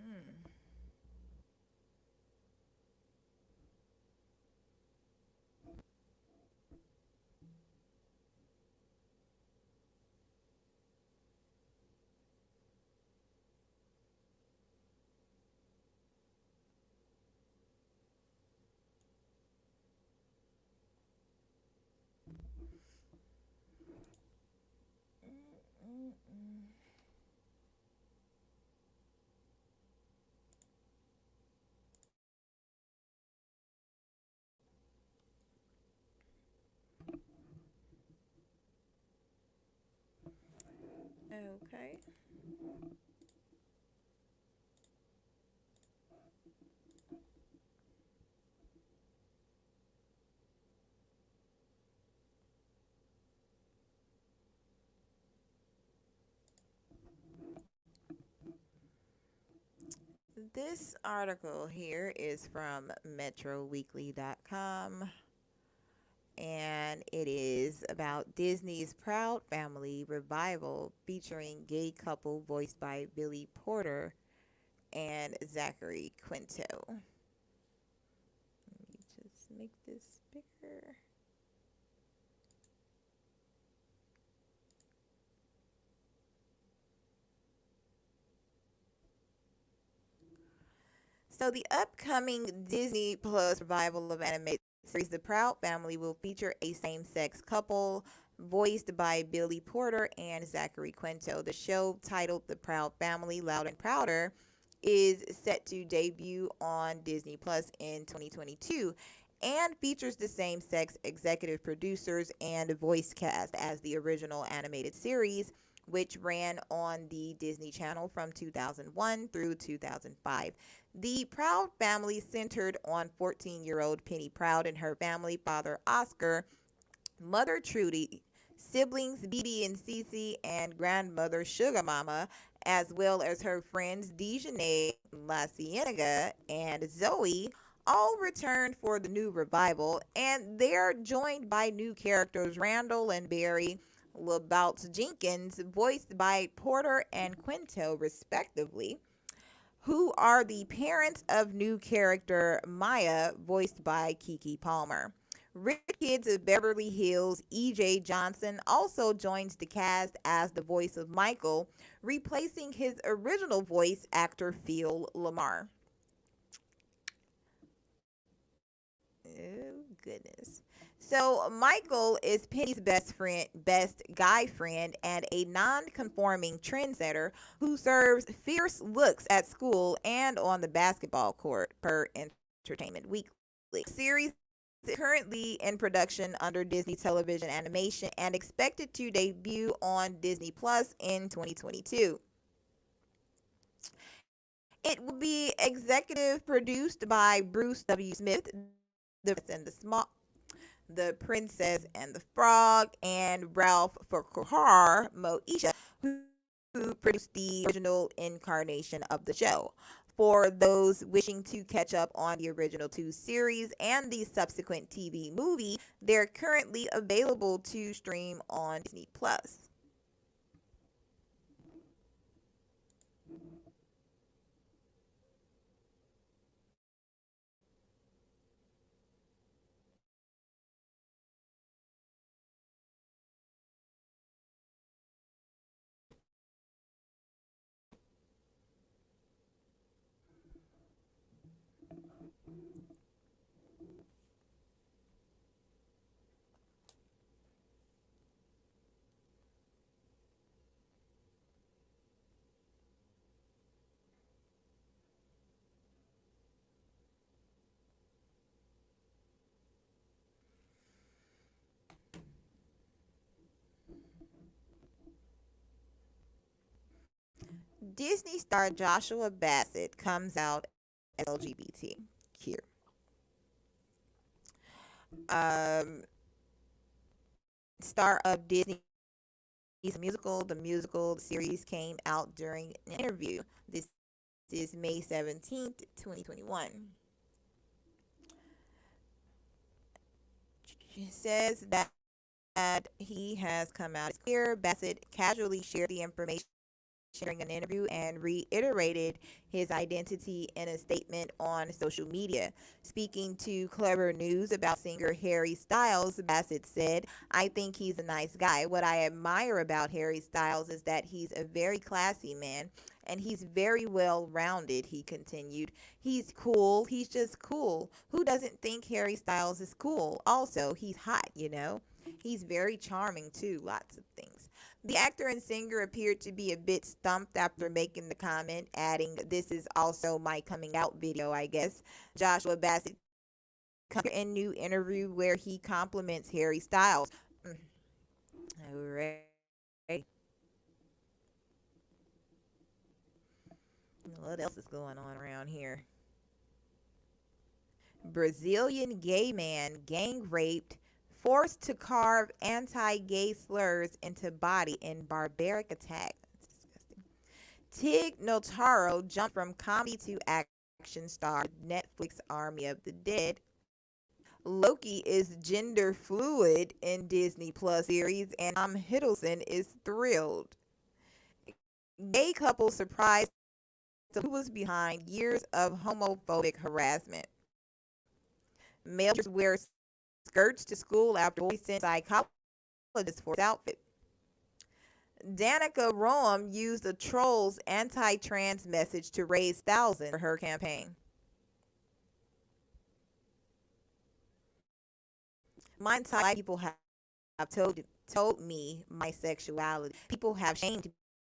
B: Mm-mm. Mm-mm. Okay. This article here is from metroweekly.com and it is about Disney's Proud Family revival featuring gay couple voiced by Billy Porter and Zachary Quinto. Let me just make this bigger. So the upcoming Disney Plus revival of animated series The Proud Family will feature a same-sex couple voiced by Billy Porter and Zachary Quinto. The show, titled The Proud Family: Louder and Prouder, is set to debut on Disney Plus in 2022 and features the same-sex executive producers and voice cast as the original animated series, which ran on the Disney Channel from 2001 through 2005. The Proud family centered on 14-year-old Penny Proud and her family, father Oscar, mother Trudy, siblings Bibi and Cece, and grandmother Sugar Mama, as well as her friends Dejanay, La Cienega, and Zoe, all returned for the new revival, and they're joined by new characters Randall and Barry LeBouts Jenkins, voiced by Porter and Quinto, respectively, who are the parents of new character Maya, voiced by Kiki Palmer. Rich Kids of Beverly Hills, E.J. Johnson also joins the cast as the voice of Michael, replacing his original voice actor Phil Lamar. Oh, goodness. So Michael is Penny's best guy friend, and a non-conforming trendsetter who serves fierce looks at school and on the basketball court, per Entertainment Weekly. The series is currently in production under Disney Television Animation and expected to debut on Disney Plus in 2022. It will be executive produced by Bruce W. Smith, the Princess and the Frog, and Ralph Farquhar Moesha, who produced the original incarnation of the show. For those wishing to catch up on the original two series and the subsequent TV movie, they're currently available to stream on Disney Plus. Disney star Joshua Bassett comes out as LGBTQ. Um, Star of Disney's musical, the series came out during an interview. This is May 17th, 2021. It says that he has come out as queer. Bassett casually shared the information during an interview and reiterated his identity in a statement on social media. Speaking to Clever News about singer Harry Styles, Bassett said, "I think he's a nice guy. What I admire about Harry Styles is that he's a very classy man, and he's very well rounded," he continued. "He's cool. He's just cool. Who doesn't think Harry Styles is cool? Also, he's hot, you know? He's very charming, too. Lots of things." The actor and singer appeared to be a bit stumped after making the comment, adding, "This is also my coming out video, I guess." Joshua Bassett comes in a new interview where he compliments Harry Styles. All right. What else is going on around here? Brazilian gay man gang raped, forced to carve anti-gay slurs into body in barbaric attack. That's disgusting. Tig Notaro jumped from comedy to action star Netflix Army of the Dead. Loki is gender fluid in Disney Plus series, and Tom Hiddleston is thrilled. Gay couple surprised who was behind years of homophobic harassment. Male teachers wear skirts to school after boy sent psychologist for his outfit. Danica Roem used a troll's anti-trans message to raise thousands for her campaign. My entire life, people have told me my sexuality. People have shamed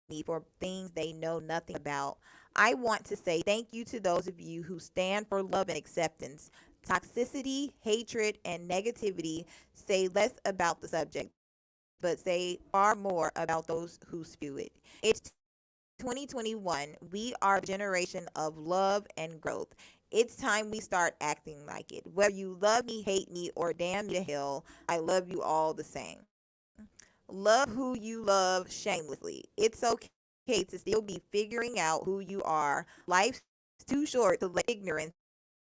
B: me for things they know nothing about. I want to say thank you to those of you who stand for love and acceptance. Toxicity, hatred, and negativity say less about the subject. but say far more about those who spew it. It's 2021. We are a generation of love and growth. It's time we start acting like it. Whether you love me, hate me, or damn me to hell, I love you all the same. Love who you love shamelessly. It's okay to still be figuring out who you are. Life's too short to let ignorance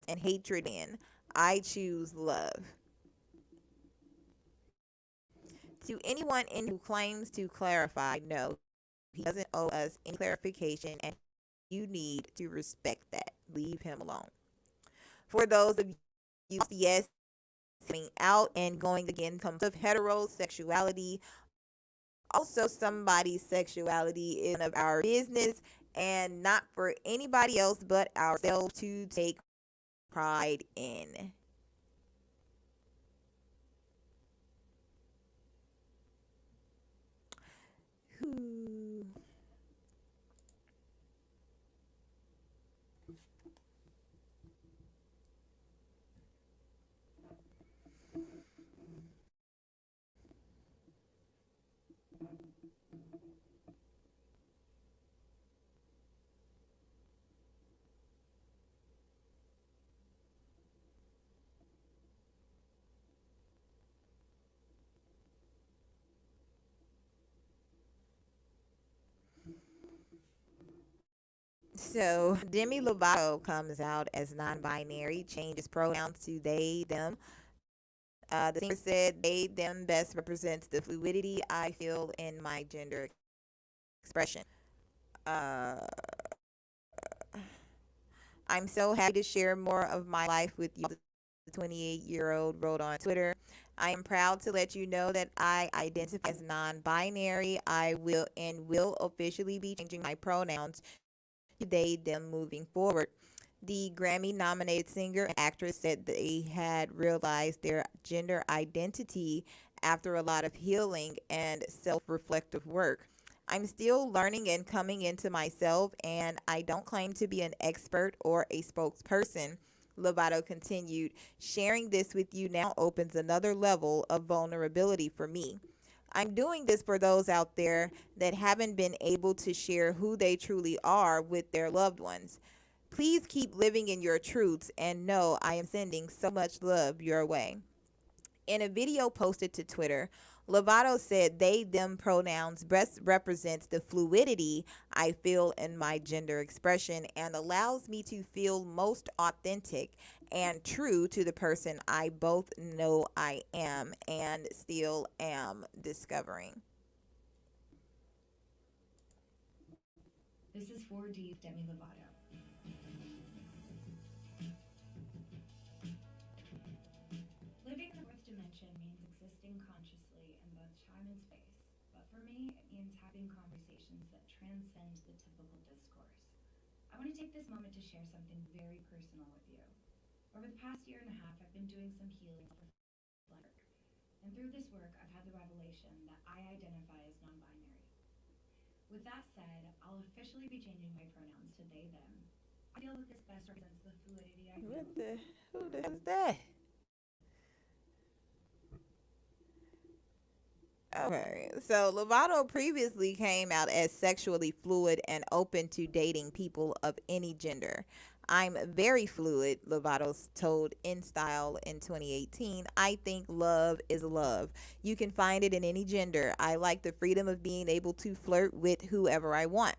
B: and hatred in. I choose love. To anyone in who claims to clarify, no, he doesn't owe us any clarification, and you need to respect that. Leave him alone. For those of you, yes, coming out and going again comes of heterosexuality. Also, somebody's sexuality is none of our business and not for anybody else but ourselves to take pride in. Whew. So Demi Lovato comes out as non-binary, changes pronouns to they, them. The singer said they, them best represents the fluidity I feel in my gender expression. Uh, I'm so happy to share more of my life with you, the 28-year-old wrote on Twitter. I am proud to let you know that I identify as non-binary. I will officially be changing my pronouns to they, them moving forward. The Grammy nominated singer and actress said they had realized their gender identity after a lot of healing and self reflective work. I'm still learning and coming into myself, and I don't claim to be an expert or a spokesperson. Lovato continued, sharing this with you now opens another level of vulnerability for me. I'm doing this for those out there that haven't been able to share who they truly are with their loved ones. Please keep living in your truths and know I am sending so much love your way. In a video posted to Twitter, Lovato said they, them pronouns best represents the fluidity I feel in my gender expression and allows me to feel most authentic and true to the person I both know I am and still am discovering.
A: This is 4D's Demi Lovato. Living in the fourth dimension means existing consciously in both time and space. But for me, it means having conversations that transcend the typical discourse. I want to take this moment to share something very personal with you. Over the past year and a half, I've been doing some healing work. And through this work, I've had the revelation that I identify as non binary. With that said, I'll officially be changing my pronouns to they, them. I feel that this best represents the fluidity I feel.
B: What the? Who the hell is that? Okay, so Lovato previously came out as sexually fluid and open to dating people of any gender. I'm very fluid, Lovato told InStyle in 2018. I think love is love. You can find it in any gender. I like the freedom of being able to flirt with whoever I want.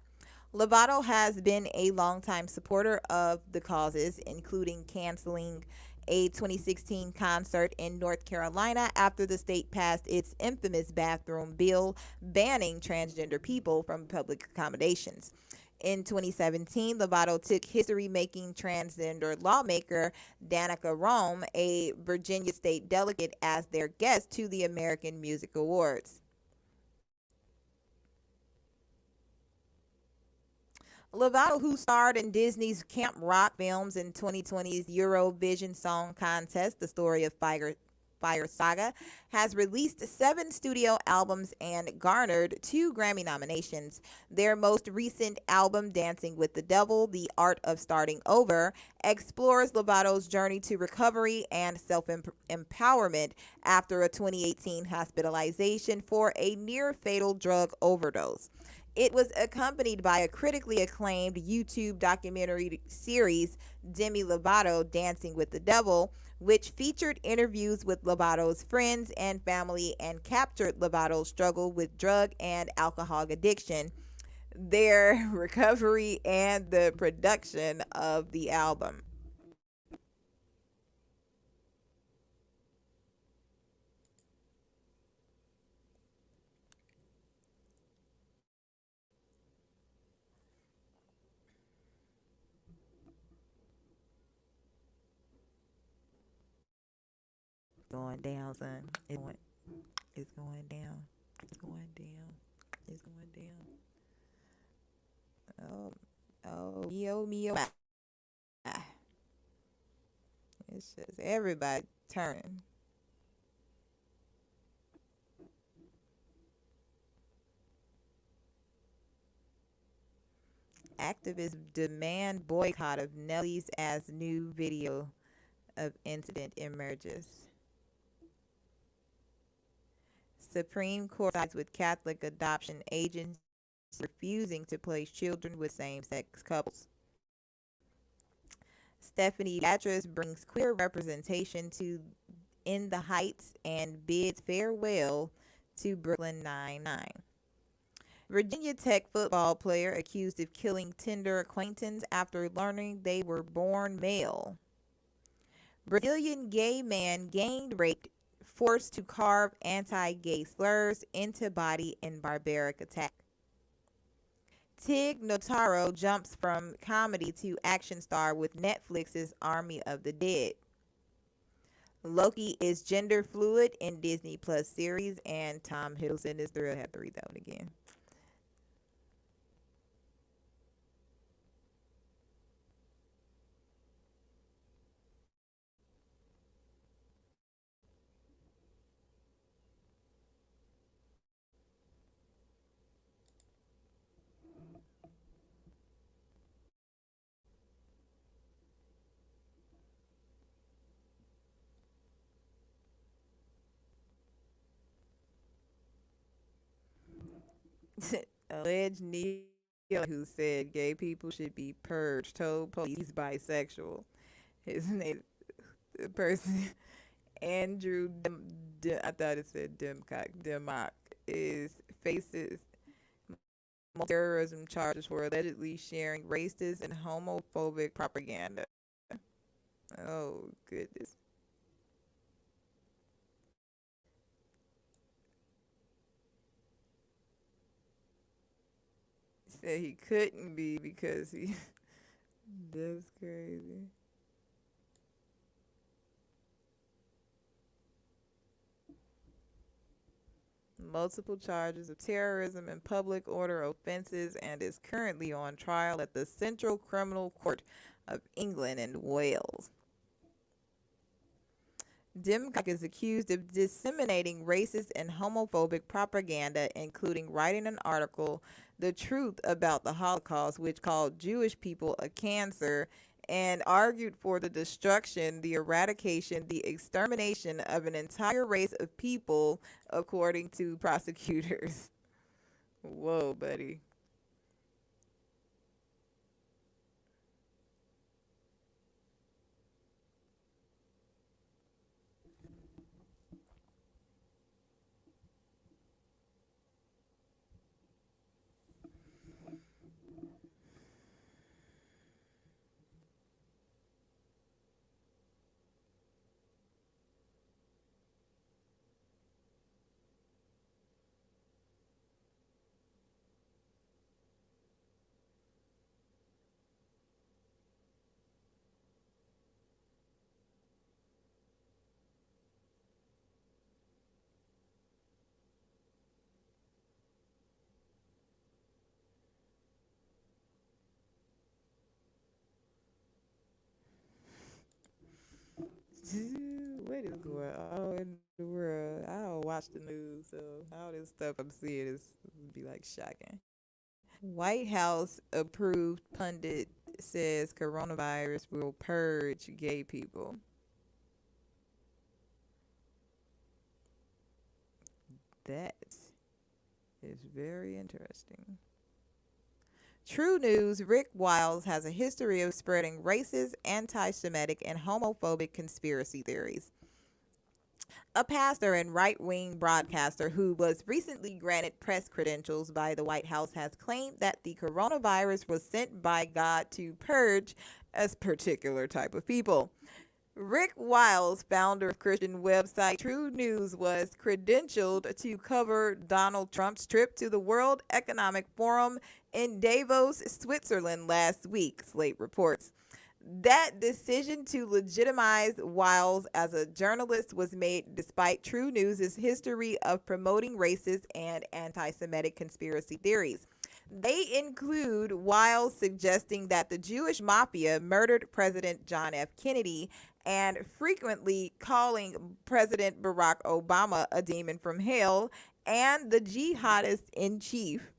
B: Lovato has been a longtime supporter of the causes, including canceling a 2016 concert in North Carolina after the state passed its infamous bathroom bill banning transgender people from public accommodations. In 2017, Lovato took history making transgender lawmaker Danica Rome, a Virginia state delegate, as their guest to the American Music Awards. Lovato, who starred in Disney's Camp Rock films in 2020's Eurovision Song Contest, The Story of Fire. Fire saga, has released 7 studio albums and garnered 2 Grammy nominations. Their most recent album, Dancing with the Devil: The Art of Starting Over, explores Lobato's journey to recovery and self empowerment after a 2018 hospitalization for a near fatal drug overdose. It was accompanied by a critically acclaimed YouTube documentary series, Demi Lovato Dancing with the Devil, which featured interviews with Lobato's friends and family and captured Lobato's struggle with drug and alcohol addiction, their recovery, and the production of the album. Going down, son. It's going down. It's going down. It's going down. Oh, oh, mio, mio. Ah, it's just everybody turning. Activists demand boycott of Nelly's as new video of incident emerges. Supreme Court sides with Catholic adoption agents refusing to place children with same-sex couples. Stephanie Beatrice brings queer representation to In the Heights and bids farewell to Brooklyn Nine-Nine. Virginia Tech football player accused of killing Tinder acquaintance after learning they were born male. Brazilian gay man ganged raped, forced to carve anti-gay slurs into body in barbaric attack. Tig Notaro jumps from comedy to action star with Netflix's Army of the Dead. Loki is gender fluid in Disney Plus series, and Tom Hiddleston is thrilled. I have to read that one again. Alleged Neil who said gay people should be purged told police he's bisexual. His name, the person, Andrew, I thought it said Demock, is faces terrorism charges for allegedly sharing racist and homophobic propaganda. Oh, goodness. Said he couldn't be because he. That's crazy. Multiple charges of terrorism and public order offenses and is currently on trial at the Central Criminal Court of England and Wales. Demcock is accused of disseminating racist and homophobic propaganda, including writing an article, The Truth About the Holocaust, which called Jewish people a cancer and argued for the destruction, the eradication, the extermination of an entire race of people, according to prosecutors. Whoa, buddy. what is going on in the world? I don't watch the news, so all this stuff I'm seeing is be like shocking. White House approved pundit says coronavirus will purge gay people. That is very interesting. True News, Rick Wiles has a history of spreading racist, anti Semitic, and homophobic conspiracy theories. A pastor and right wing broadcaster who was recently granted press credentials by the White House has claimed that the coronavirus was sent by God to purge a particular type of people. Rick Wiles, founder of Christian website True News, was credentialed to cover Donald Trump's trip to the World Economic Forum in Davos, Switzerland last week, Slate reports. That decision to legitimize Wiles as a journalist was made despite True News' history of promoting racist and anti Semitic conspiracy theories. They include Wiles suggesting that the Jewish mafia murdered President John F. Kennedy and frequently calling President Barack Obama a demon from hell and the jihadist in chief.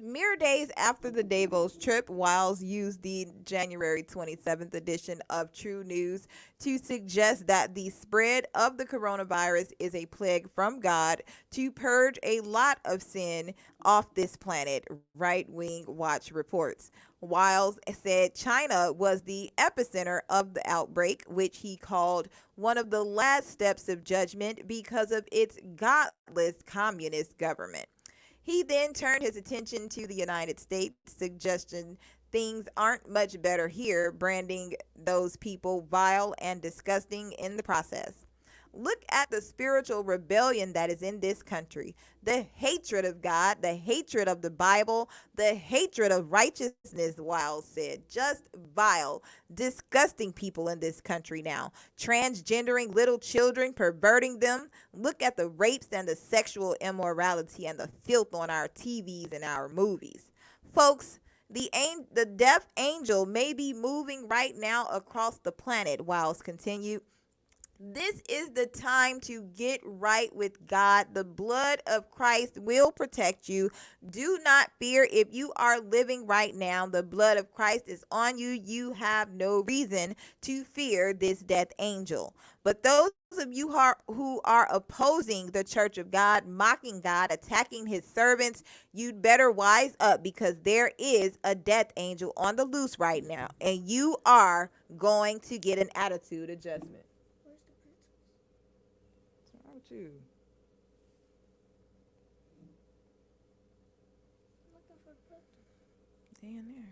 B: Mere days after the Davos trip, Wiles used the January 27th edition of True News to suggest that the spread of the coronavirus is a plague from God to purge a lot of sin off this planet, Right Wing Watch reports. Wiles said China was the epicenter of the outbreak, which he called one of the last steps of judgment because of its godless communist government. He then turned his attention to the United States, suggesting things aren't much better here, branding those people vile and disgusting in the process. Look at the spiritual rebellion that is in this country. The hatred of God, the hatred of the Bible, the hatred of righteousness, Wiles said. Just vile, disgusting people in this country now. Transgendering little children, perverting them. Look at the rapes and the sexual immorality and the filth on our TVs and our movies. Folks, the death angel may be moving right now across the planet, Wiles continued. This is the time to get right with God. The blood of Christ will protect you. Do not fear if you are living right now. The blood of Christ is on you. You have no reason to fear this death angel. But those of you who are opposing the church of God, mocking God, attacking his servants, you'd better wise up because there is a death angel on the loose right now, and you are going to get an attitude adjustment. You. Down there.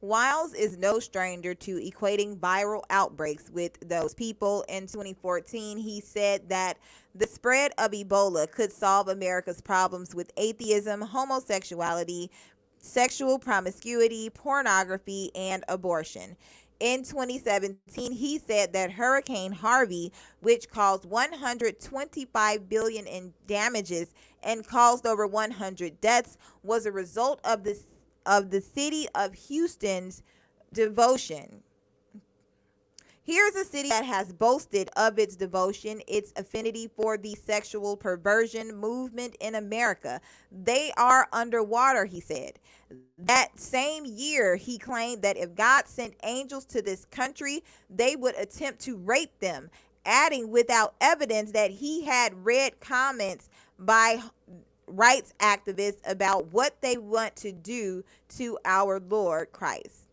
B: Wiles is no stranger to equating viral outbreaks with those people. In 2014, he said that the spread of Ebola could solve America's problems with atheism, homosexuality, sexual promiscuity, pornography, and abortion. In 2017, he said that Hurricane Harvey, which caused $125 billion in damages and caused over 100 deaths, was a result of the city of Houston's devotion. Here's a city that has boasted of its devotion, its affinity for the sexual perversion movement in America. They are underwater, he said. That same year, he claimed that if God sent angels to this country, they would attempt to rape them, adding without evidence that he had read comments by rights activists about what they want to do to our Lord Christ.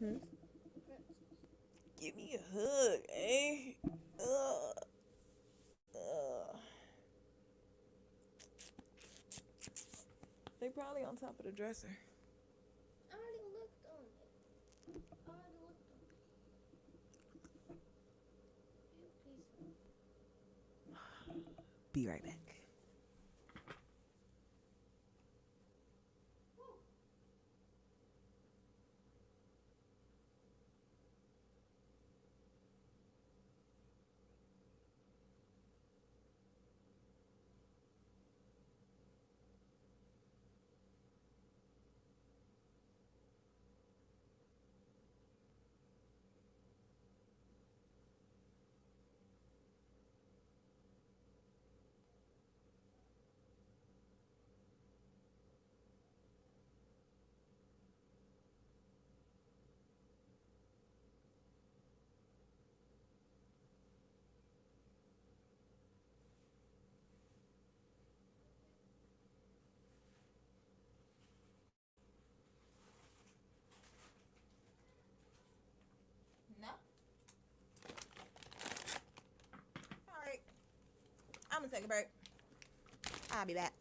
B: Hmm? Give me a hug, eh? Ugh. Ugh. They probably on top of the dresser.
A: I already looked on it. I already looked on it.
B: Be right back. take a break. I'll be back.